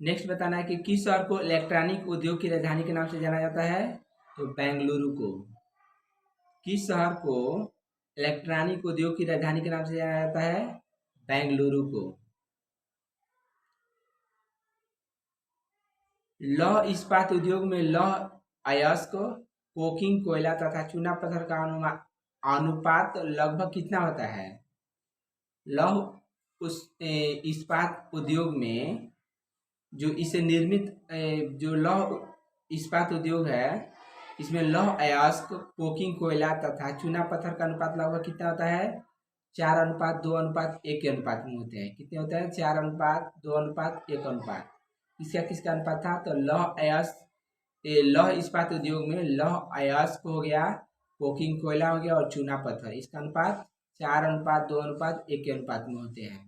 नेक्स्ट बताना है कि किस शहर को इलेक्ट्रॉनिक उद्योग की राजधानी के नाम से जाना जाता है, तो बेंगलुरु को। किस शहर को इलेक्ट्रॉनिक उद्योग की राजधानी के नाम से जाना जाता है, बेंगलुरु को। लौह इस्पात उद्योग में लौह अयस्क, कोकिंग कोयला तथा चूना पत्थर का अनुपात लगभग कितना होता है। लौह इस्पात उद्योग में जो इसे निर्मित जो लौह इस्पात उद्योग है इसमें लौह अयस्क, कोकिंग कोयला तथा चूना पत्थर का अनुपात लगभग कितना होता है, 4:2:1 के अनुपात में होते हैं। कितने होते हैं, 4:2:1 अनुपात। इसका किसका अनुपात था, तो लौह इस्पात उद्योग में लौह अयस्क हो गया, कोकिंग कोयला हो गया और चूना पत्थर, इसका अनुपात 4:2:1 के अनुपात में होते हैं।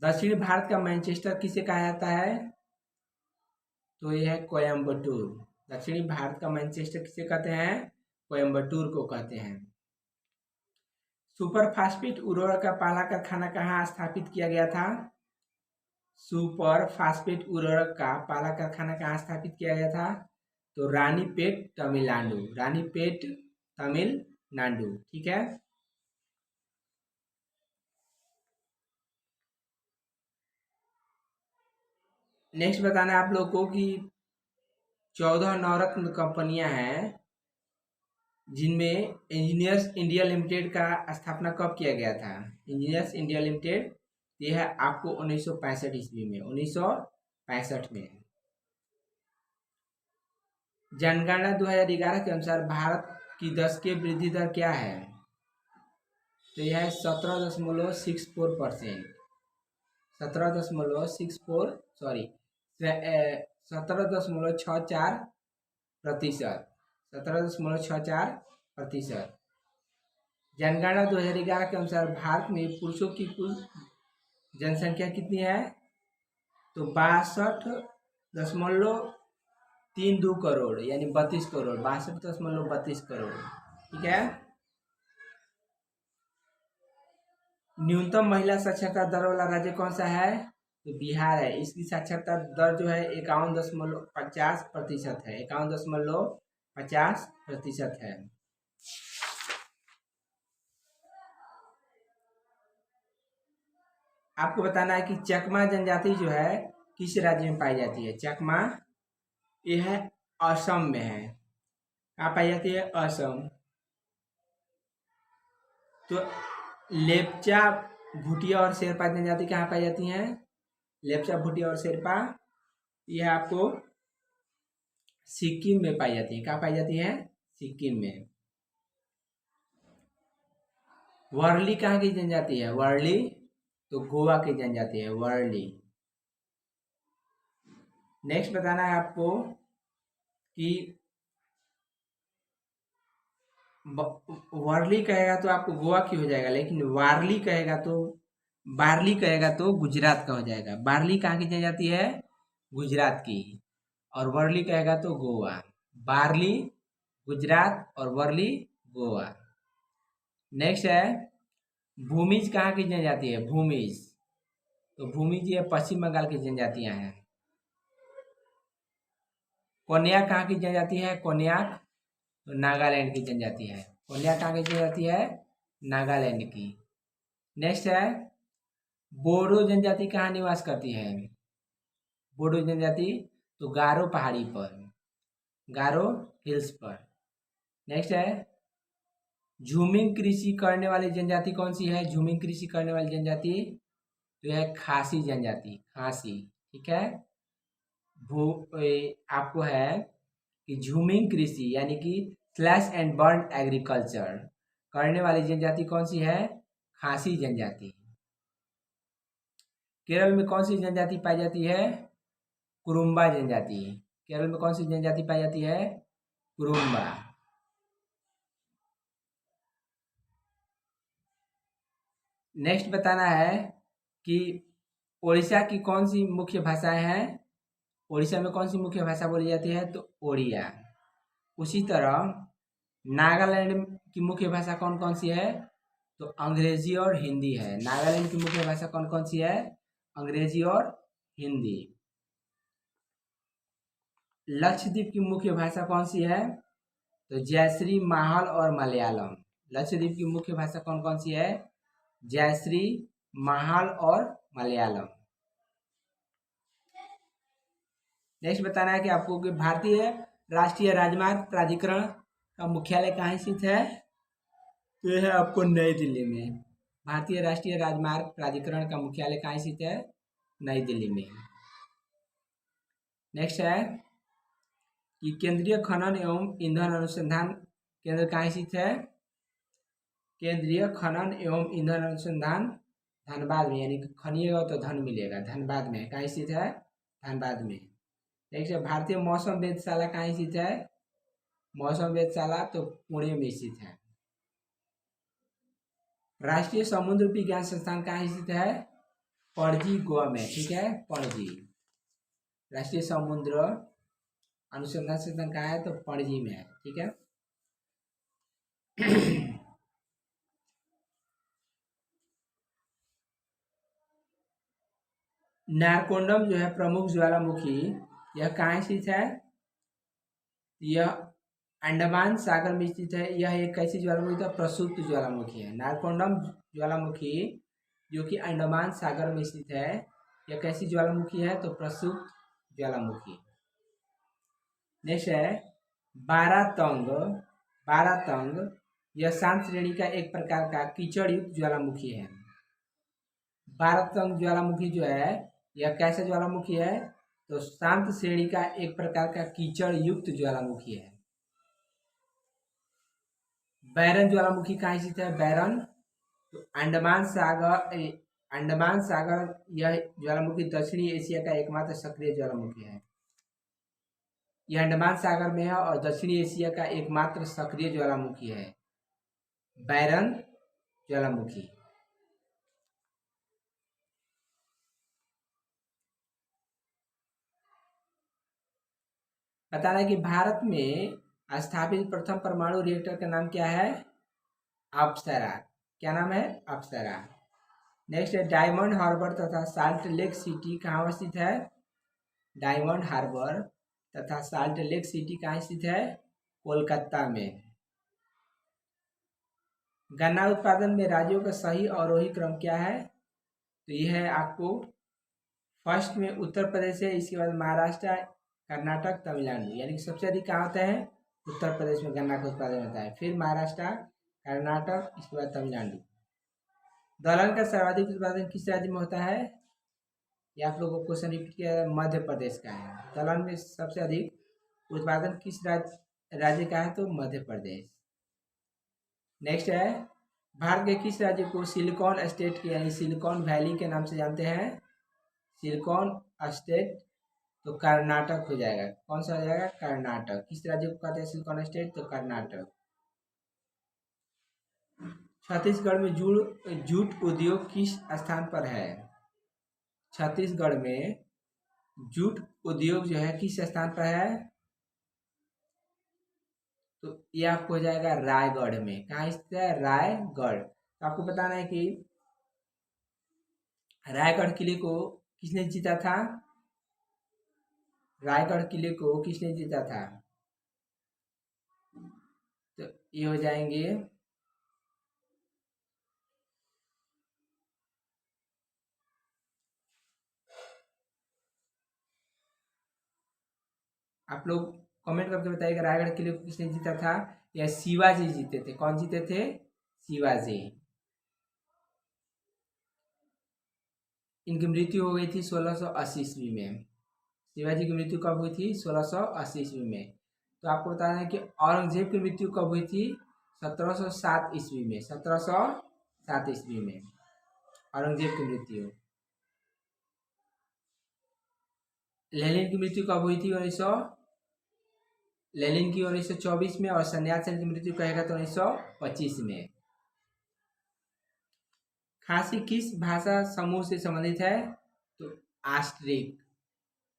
दक्षिण भारत का मैनचेस्टर किसे कहा जाता है, तो यह है कोयम्बटूर। दक्षिणी भारत का मैनचेस्टर किसे कहते हैं, कोयम्बटूर को कहते हैं। सुपर फास्फेट उर्वरक का पहला कारखाना कहाँ स्थापित किया गया था। सुपर फास्फेट उर्वरक का पहला कारखाना कहाँ स्थापित किया गया था, तो रानीपेट तमिलनाडु, रानीपेट तमिलनाडु, ठीक है। नेक्स्ट बताना है आप लोग को कि 14 नवरत्न कंपनियां हैं जिनमें इंजीनियर्स इंडिया लिमिटेड का स्थापना कब किया गया था। इंजीनियर्स इंडिया लिमिटेड ये है आपको 1965 ईस्वी में, 1965 में। जनगणना 2011 के अनुसार भारत की दशकीय वृद्धि दर क्या है। तो यह है 17.64%, 17.64 सॉरी 17.64%, 17.64%। जनगणना 2011 के अनुसार भारत में पुरुषों की कुल जनसंख्या कितनी है। तो 62.32 करोड़, यानी 32 करोड़, 62.32 करोड़, ठीक है। न्यूनतम महिला साक्षरता दर वाला राज्य कौन सा है। तो बिहार है। इसकी साक्षरता दर जो है 51.50% है, 51.50% है। आपको बताना है कि चकमा जनजाति जो है किस राज्य में पाई जाती है। चकमा ये है असम में है। कहाँ पाई जाती है। असम। तो लेपचा भूटिया और शेरपा जनजाति कहाँ पाई जाती हैं। लेपचा भूटिया और शेरपा यह आपको सिक्किम में पाई जाती है। कहाँ पाई जाती है। सिक्किम में। वर्ली कहाँ की जनजाति है। वर्ली तो गोवा की जनजाति है, वर्ली। नेक्स्ट बताना है आपको कि वर्ली कहेगा तो आपको गोवा की हो जाएगा, लेकिन वारली कहेगा तो बारली कहेगा तो गुजरात का हो जाएगा। बारली कहाँ की जनजाति है। गुजरात की। और वर्ली कहेगा तो गोवा। बारली गुजरात और वर्ली गोवा। नेक्स्ट है भूमिज कहाँ की जनजाति है। भूमिज तो भूमिज ये पश्चिम बंगाल की जनजातियां हैं। कोन्याक कहाँ की जनजाति है। कोन्याक तो नागालैंड की जनजाति है। कोन्याक कहाँ की जनजाति है। नागालैंड की। नेक्स्ट है बोडो जनजाति कहाँ निवास करती है। बोडो जनजाति तो गारो पहाड़ी पर, गारो हिल्स पर। नेक्स्ट है झूमिंग कृषि करने वाली जनजाति कौन सी है। झूमिंग कृषि करने वाली जनजाति तो यह खासी जनजाति, खासी, ठीक है। आपको है कि झूमिंग कृषि यानी कि स्लैश एंड बर्न एग्रीकल्चर करने वाली जनजाति कौन सी है। खासी जनजाति। केरल में कौन सी जनजाति पाई जाती है। कुरुम्बा जनजाति। केरल में कौन सी जनजाति पाई जाती है। कुरुम्बा। नेक्स्ट बताना है कि उड़ीसा की कौन सी मुख्य भाषाएं हैं। उड़ीसा में कौन सी मुख्य भाषा बोली जाती है। तो ओडिया। उसी तरह नागालैंड की मुख्य भाषा कौन कौन सी है। तो अंग्रेजी और हिंदी है। नागालैंड की मुख्य भाषा कौन कौन सी है। अंग्रेजी और हिंदी। लक्षद्वीप की मुख्य भाषा कौन सी है। तो जयश्री, माहल और मलयालम। लक्षद्वीप की मुख्य भाषा कौन कौन सी है। जयश्री, माहल और मलयालम। नेक्स्ट बताना है कि आपको कि भारतीय राष्ट्रीय राजमार्ग प्राधिकरण का मुख्यालय कहाँ स्थित है। तो यह है आपको नई दिल्ली में। भारतीय राष्ट्रीय राजमार्ग प्राधिकरण का मुख्यालय कहाँ स्थित है। नई दिल्ली में। नेक्स्ट है कि केंद्रीय खनन एवं ईंधन अनुसंधान केंद्र कहाँ स्थित है। केंद्रीय खनन एवं ईंधन अनुसंधान धनबाद में, यानी खनिएगा तो धन मिलेगा। धनबाद में कहाँ स्थित है। धनबाद में। नेक्स्ट है भारतीय मौसम वेधशाला कहाँ स्थित है। मौसम वेधशाला तो पुणे में स्थित है। राष्ट्रीय समुद्र विज्ञान संस्थान कहाँ स्थित है। पणजी, गोवा में, ठीक है। पणजी राष्ट्रीय समुद्र अनुसंधान संस्थान कहाँ है। तो पणजी में है, ठीक है। नारकोंडम जो है प्रमुख ज्वालामुखी, यह कहाँ स्थित है। यह अंडमान सागर में स्थित है। यह एक कैसी ज्वालामुखी है? प्रसुप्त ज्वालामुखी है। नारकोंडम ज्वालामुखी जो कि अंडमान सागर में स्थित है, यह कैसी ज्वालामुखी है? तो प्रसुप्त ज्वालामुखी। नेक्स्ट है बारातंग। बारातंग यह शांत श्रेणी का एक प्रकार का कीचड़ युक्त ज्वालामुखी है। बारातंग ज्वालामुखी जो है यह कैसा ज्वालामुखी है? तो शांत श्रेणी का एक प्रकार का कीचड़ युक्त ज्वालामुखी है। बैरन ज्वालामुखी कहाँ स्थित है? बैरन तो अंडमान सागर यह ज्वालामुखी दक्षिणी एशिया का एकमात्र सक्रिय ज्वालामुखी है। यह अंडमान सागर में है और दक्षिणी एशिया का एकमात्र सक्रिय ज्वालामुखी है, बैरन ज्वालामुखी। बताना है कि भारत में स्थापित प्रथम परमाणु रिएक्टर का नाम क्या है? अप्सरा। क्या नाम है? अप्सरा। नेक्स्ट है डायमंड हार्बर तथा साल्ट लेक सिटी कहाँ स्थित है? डायमंड हार्बर तथा साल्ट लेक सिटी कहाँ स्थित है? कोलकाता में। गन्ना उत्पादन में राज्यों का सही अवरोही क्रम क्या है? तो यह है आपको फर्स्ट में उत्तर प्रदेश है, इसके बाद महाराष्ट्र, कर्नाटक, तमिलनाडु। यानी कि सबसे अधिक कहाँ होता है? उत्तर प्रदेश में गन्ना का उत्पादन होता है, फिर महाराष्ट्र, कर्नाटक, इसके बाद तमिलनाडु। दलहन का सर्वाधिक उत्पादन किस राज्य में होता है? ये आप लोगों को क्वेश्चन रिपीट किया है, मध्य प्रदेश का है। दलहन में सबसे अधिक उत्पादन किस राज्य का है? तो मध्य प्रदेश। नेक्स्ट है भारत के किस राज्य को सिलिकॉन स्टेट के यानी सिलिकॉन वैली के नाम से जानते हैं? सिलिकॉन स्टेट तो कर्नाटक हो जाएगा। कौन सा हो जाएगा? कर्नाटक। किस राज्य को कहते हैं सिलिकॉन स्टेट? तो कर्नाटक। छत्तीसगढ़ में जूट उद्योग किस स्थान पर है? छत्तीसगढ़ में जूट उद्योग जो है किस स्थान पर है? तो ये आपको हो जाएगा रायगढ़ में। कहाँ स्थित है? रायगढ़। तो आपको बताना है कि रायगढ़ किले को किसने जीता था? रायगढ़ किले को किसने जीता था? तो ये हो जाएंगे आप लोग कमेंट करके बताइएगा रायगढ़ किले को किसने जीता था? या शिवाजी जीते थे। कौन जीते थे? शिवाजी। इनकी मृत्यु हो गई थी 1680 ईस्वी में। शिवाजी की मृत्यु कब हुई थी? 1680 ईस्वी में। तो आपको बताना है कि औरंगजेब की मृत्यु कब हुई थी? 1707 ईस्वी में। 1707 ईस्वी में औरंगजेब की मृत्यु। लेनिन की मृत्यु कब हुई थी? लेनिन की 1924 में। और सन्यासीन की मृत्यु कहेगा तो 1925 में। खासी किस भाषा समूह से संबंधित है? तो आस्ट्रिक।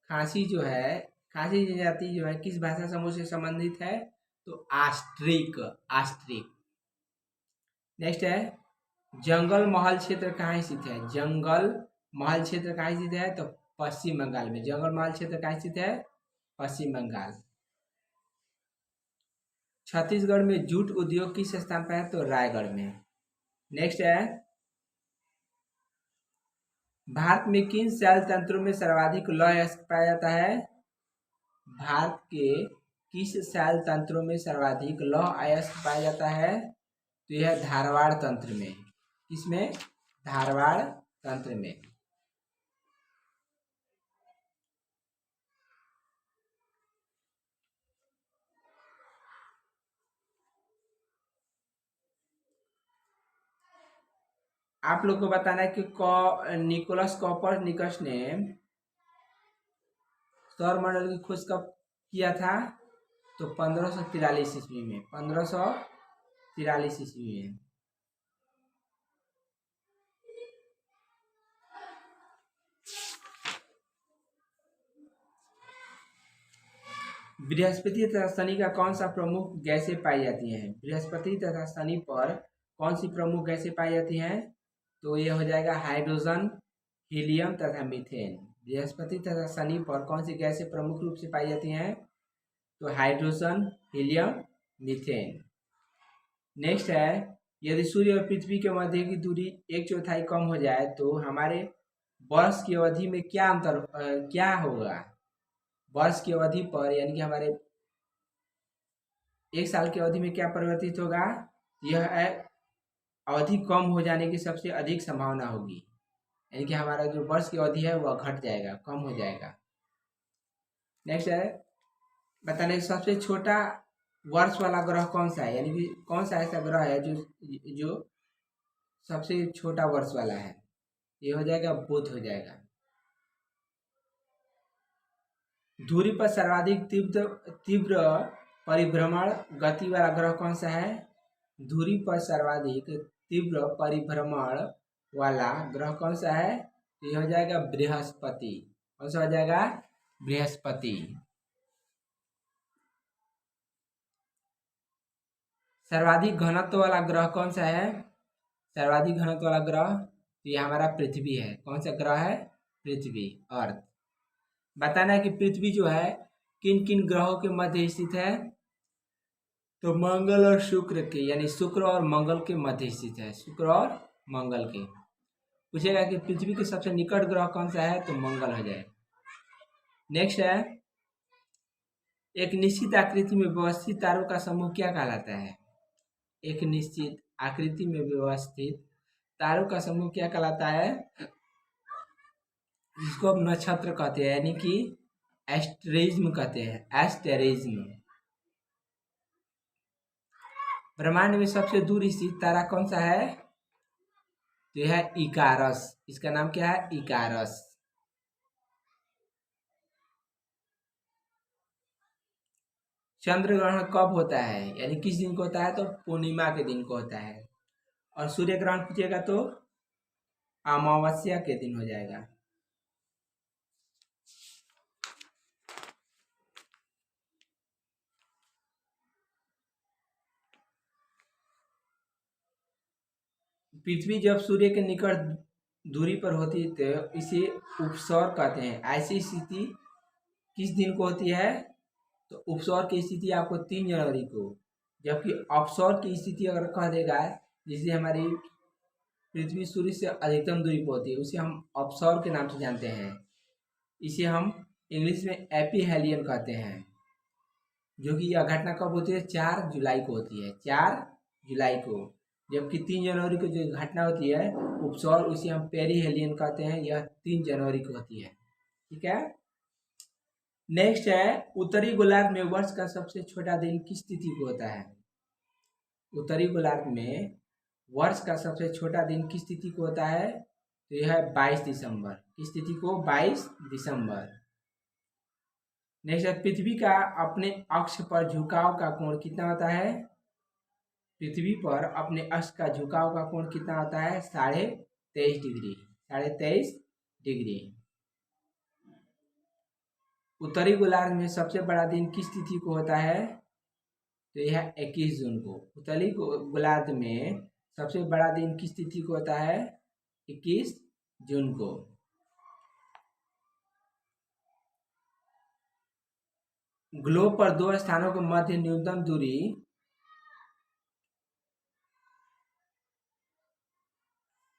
खासी जो है, खासी जनजाति जो है किस भाषा समूह से संबंधित है? तो आस्ट्रिक। आस्ट्रिक। नेक्स्ट है जंगल महल क्षेत्र कहाँ स्थित है? जंगल महल क्षेत्र कहाँ स्थित है? तो पश्चिम बंगाल में। जंगल महल क्षेत्र कहाँ स्थित है? पश्चिम बंगाल। छत्तीसगढ़ में जूट उद्योग किस स्थान पर है? तो रायगढ़ में। नेक्स्ट है भारत में किन शैल तंत्रों में सर्वाधिक लौह अयस्क पाया जाता है? भारत के किस शैल तंत्रों में सर्वाधिक लौह अयस्क पाया जाता है? तो यह धारवाड़ तंत्र में। किसमें? धारवाड़ तंत्र में। आप लोग को बताना है कि निकोलस कोपरनिकस ने सौरमंडल की खोज कब किया था? तो 1543 ईस्वी में। 1543 ईस्वी में। बृहस्पति तथा शनि का कौन सा प्रमुख गैसें पाई जाती हैं? बृहस्पति तथा शनि पर कौन सी प्रमुख गैसें पाई जाती हैं? तो ये हो जाएगा हाइड्रोजन, हीलियम तथा मीथेन। बृहस्पति तथा शनि पर कौन सी गैसें प्रमुख रूप से पाई जाती हैं? तो हाइड्रोजन, हीलियम, मीथेन। नेक्स्ट है, यदि सूर्य और पृथ्वी के मध्य की दूरी 1/4 कम हो जाए तो हमारे वर्ष की अवधि में क्या होगा? वर्ष की अवधि पर यानी कि हमारे एक साल की अवधि में क्या परिवर्तित होगा? यह है अवधि कम हो जाने की सबसे अधिक संभावना होगी, यानी कि हमारा जो वर्ष की अवधि है वह घट जाएगा, कम हो जाएगा। नेक्स्ट है, बताने सबसे छोटा वर्ष वाला ग्रह कौन सा है, यानी कि कौन सा ऐसा ग्रह है जो सबसे छोटा वर्ष वाला है? ये हो जाएगा बुध हो जाएगा। धुरी पर सर्वाधिक तीव्र परिभ्रमण गति वाला ग्रह कौन सा है? धुरी पर सर्वाधिक तीव्र परिभ्रमण वाला ग्रह कौन सा है? तो ये हो जाएगा बृहस्पति। कौन सा हो जाएगा? बृहस्पति। सर्वाधिक घनत्व वाला ग्रह कौन सा है? सर्वाधिक घनत्व वाला ग्रह तो ये हमारा पृथ्वी है। कौन सा ग्रह है? पृथ्वी, अर्थ। बताना है कि पृथ्वी जो है किन किन ग्रहों के मध्य स्थित है? तो मंगल और शुक्र के, यानी शुक्र और मंगल के मध्य स्थित है। शुक्र और मंगल के। पूछेगा कि पृथ्वी के सबसे निकट ग्रह कौन सा है? तो मंगल हो जाए। नेक्स्ट है, एक निश्चित आकृति में व्यवस्थित तारों का समूह क्या कहलाता है? एक निश्चित आकृति में व्यवस्थित तारों का समूह क्या कहलाता है? जिसको हम नक्षत्र कहते हैं, यानी कि एस्टेरिज्म कहते हैं, एस्टेरिज्म। ब्रह्मांड में सबसे दूर स्थित तारा कौन सा है? तो यह है इकारस। इसका नाम क्या है? इकारस। चंद्र ग्रहण कब होता है, यानी किस दिन को होता है? तो पूर्णिमा के दिन को होता है। और सूर्य ग्रहण पूछेगा तो अमावस्या के दिन हो जाएगा। पृथ्वी जब सूर्य के निकट दूरी पर होती है तो इसे उपसौर कहते हैं। ऐसी स्थिति किस दिन को होती है? तो उपसौर की स्थिति आपको 3 जनवरी को, जबकि अपसौर की स्थिति अगर कह देगा जिसे हमारी पृथ्वी सूर्य से अधिकतम दूरी पर होती है उसे हम अपसौर के नाम से जानते हैं। इसे हम इंग्लिश में एपीहेलियन कहते हैं। जो कि यह घटना कब होती है? 4 जुलाई को होती है, 4 जुलाई को। जबकि 3 जनवरी को जो घटना होती है उपसौर, उसे हम पेरीहेलियन कहते हैं। यह 3 जनवरी को होती है। ठीक है। नेक्स्ट है, उत्तरी गोलार्ध में वर्ष का सबसे छोटा दिन किस तिथि को होता है? उत्तरी गोलार्ध में वर्ष का सबसे छोटा दिन किस तिथि को होता है? तो यह है 22 दिसंबर। किस तिथि को? 22 दिसंबर। नेक्स्ट है, पृथ्वी का अपने अक्ष पर झुकाव का कोण कितना होता है? पृथ्वी पर अपने अक्ष का झुकाव का कोण कितना होता है? 23.5 डिग्री। 23.5 डिग्री। उत्तरी गोलार्ध में सबसे बड़ा दिन किस तिथि को होता है? तो यह 21 जून को। उत्तरी गोलार्ध में सबसे बड़ा दिन किस तिथि को होता है? 21 जून को। ग्लोब पर 2 स्थानों के मध्य न्यूनतम दूरी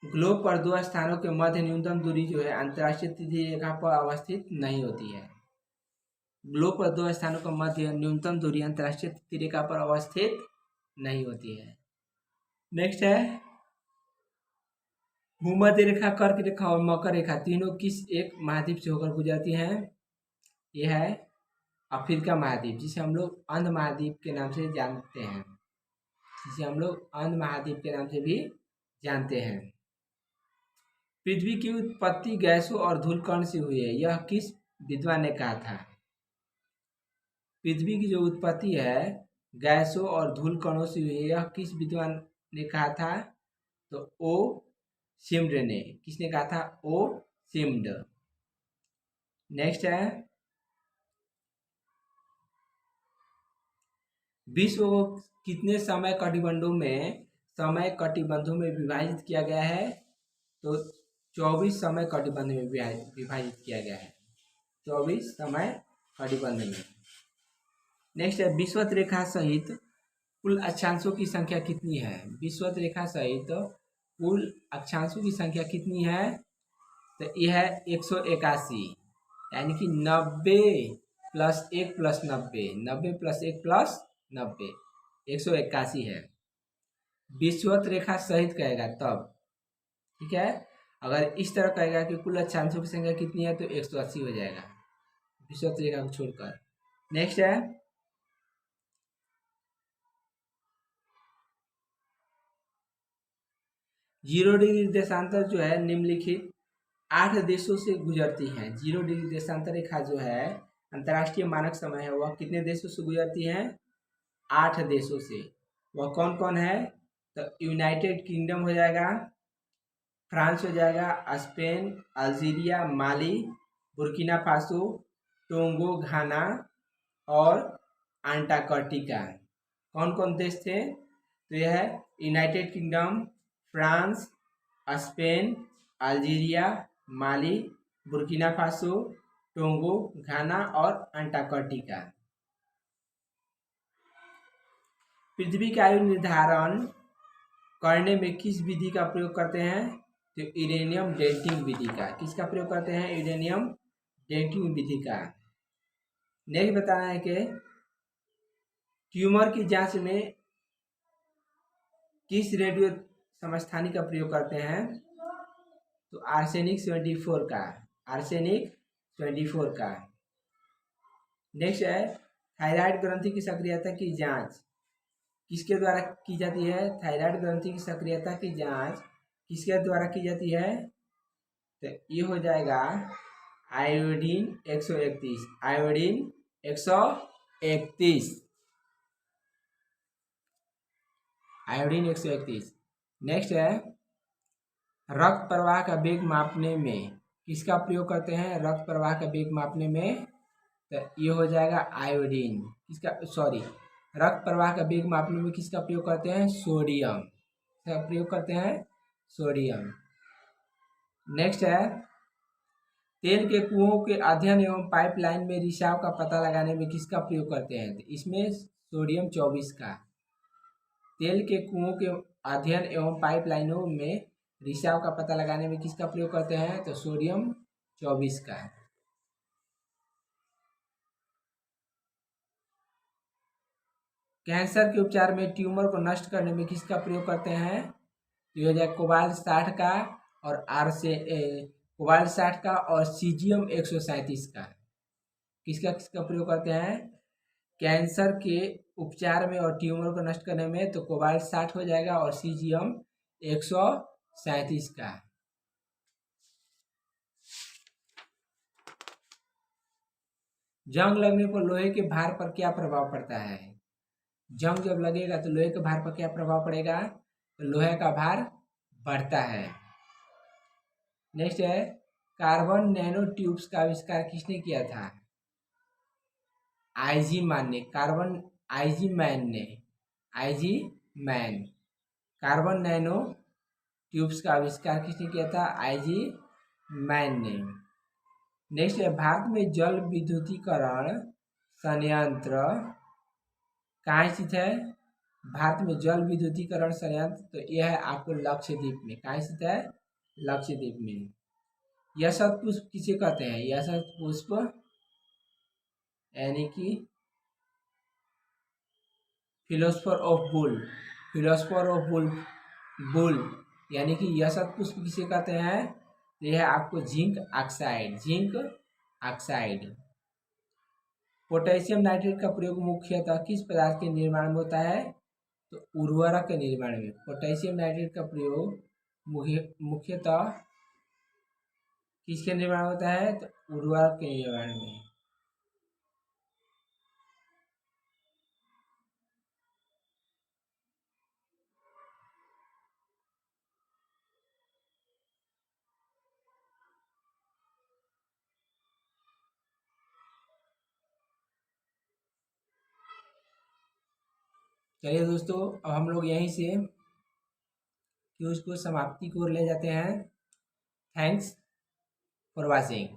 ग्लोब पर 2 स्थानों के मध्य न्यूनतम दूरी जो है अंतर्राष्ट्रीय तिथि रेखा पर अवस्थित नहीं होती है। ग्लोब पर 2 स्थानों के मध्य न्यूनतम दूरी अंतर्राष्ट्रीय तिथि रेखा पर अवस्थित नहीं होती है। नेक्स्ट है, भूमध्य रेखा, कर्क रेखा और मकर रेखा तीनों किस एक महाद्वीप से होकर गुजरती हैं? यह है अफ्रीका महाद्वीप, जिसे हम लोग अंध महाद्वीप के नाम से जानते हैं। जिसे हम लोग अंध महाद्वीप के नाम से भी जानते हैं। पृथ्वी की उत्पत्ति गैसों और धूलकण से हुई है, यह किस विद्वान ने कहा था? पृथ्वी की जो उत्पत्ति है गैसों और धूलकणों से हुई है, यह किस विद्वान ने कहा था? तो ओ शिम्ड ने। किसने कहा था? ओ शिम्ड। नेक्स्ट है, विश्व को कितने समय कटिबंधों में विभाजित किया गया है? तो 24 समय कटिबंध में विभाजित किया गया है। 24 समय कटिबंध में। नेक्स्ट है विषुवत रेखा सहित कुल अक्षांशों की संख्या कितनी है। विषुवत रेखा सहित कुल अक्षांशों की संख्या कितनी है, तो यह है 181, यानी कि 90 प्लस 1 प्लस 90, 90 प्लस 1 प्लस 90, 181 है। विषुवत रेखा सहित कहेगा तब, ठीक है। अगर इस तरह कहेगा कि कुल अक्षांशों की संख्या कितनी है, तो 180 हो जाएगा विषुवत रेखा को छोड़कर। नेक्स्ट है 0 डिग्री देशांतर जो है निम्नलिखित 8 देशों से गुजरती है। 0 डिग्री देशांतर रेखा जो है अंतर्राष्ट्रीय मानक समय है, वह कितने देशों से गुजरती है, 8 देशों से। वह कौन कौन है, तो यूनाइटेड किंगडम हो जाएगा, फ्रांस हो जाएगा, Spain, Algeria, Mali, Burkina Faso, Togo, Ghana और अंटार्कटिका। कौन कौन देश थे, तो यह है United Kingdom, France, Spain, Algeria, Mali, Burkina Faso, Togo, Ghana और अंटार्कटिका। पृथ्वी का आयु निर्धारण करने में किस विधि का प्रयोग करते हैं, तो यूरेनियम डेटिंग विधि का। किसका प्रयोग करते हैं, यूरेनियम डेटिंग विधि का। नेक्स्ट बताना है कि ट्यूमर की जांच में किस रेडियो समस्थानिक का प्रयोग करते हैं, तो आर्सेनिक 74 का, आर्सेनिक 24 का। नेक्स्ट है थायराइड ग्रंथि की सक्रियता की जांच किसके द्वारा की जाती है, थायराइड ग्रंथि की सक्रियता की जांच किसके द्वारा की जाती है, तो ये हो जाएगा आयोडीन 131, आयोडीन 131, आयोडीन 131। नेक्स्ट है रक्त प्रवाह का वेग मापने में किसका प्रयोग करते हैं, रक्त प्रवाह का वेग मापने में, तो ये हो जाएगा आयोडीन। किसका, सॉरी, रक्त प्रवाह का वेग मापने में किसका प्रयोग करते हैं, सोडियम का प्रयोग करते हैं, सोडियम। नेक्स्ट है तेल के कुओं के अध्ययन एवं पाइपलाइन में रिसाव का पता लगाने में किसका प्रयोग करते हैं, तो इसमें सोडियम 24 का। तेल के कुओं के अध्ययन एवं पाइपलाइनों में रिसाव का पता लगाने में किसका प्रयोग करते हैं, तो सोडियम 24 का। कैंसर के उपचार में ट्यूमर को नष्ट करने में किसका प्रयोग करते हैं, तो ये हो जाए कोबाल्ट 60 का और कोबाल्ट 60 का और सीजियम 137 का। किसका किसका प्रयोग करते हैं, कैंसर के उपचार में और ट्यूमर को नष्ट करने में, तो कोबाल्ट 60 हो जाएगा और सीजियम 137 का। जंग लगने पर लोहे के भार पर क्या प्रभाव पड़ता है, जंग जब लगेगा तो लोहे के भार पर क्या प्रभाव पड़ेगा, तो लोहे का भार बढ़ता है। नेक्स्ट है कार्बन नैनो ट्यूब्स का आविष्कार किसने किया था, आईजी मैन ने, कार्बन आईजी मैन ने, IG man. Carbon nano tubes का आविष्कार किसने किया था, आईजी मैन ने। नेक्स्ट है भारत में जल विद्युतीकरण संयंत्र कहाँ स्थित है, भारत में जल विद्युतीकरण संयंत्र, तो यह है आपको लक्षद्वीप में। कहाँ स्थित है, लक्षद्वीप में। यशस्व पुष्प किसे कहते हैं, यशस्व पुष्प यानी कि philosopher of bull, philosopher of bull, bull यानी कि यशस्व पुष्प किसे कहते हैं, तो यह है आपको zinc oxide, zinc oxide. Potassium nitrate का प्रयोग मुख्यतः किस पदार्थ के निर्माण में होता है, तो उर्वरक के निर्माण में। पोटेशियम नाइट्रेट का प्रयोग मुख्यतः किसके निर्माण में होता है, तो उर्वरक के निर्माण में। चलिए दोस्तों, अब हम लोग यहीं से क्यूज को समाप्ति की ओर ले जाते हैं। Thanks for watching.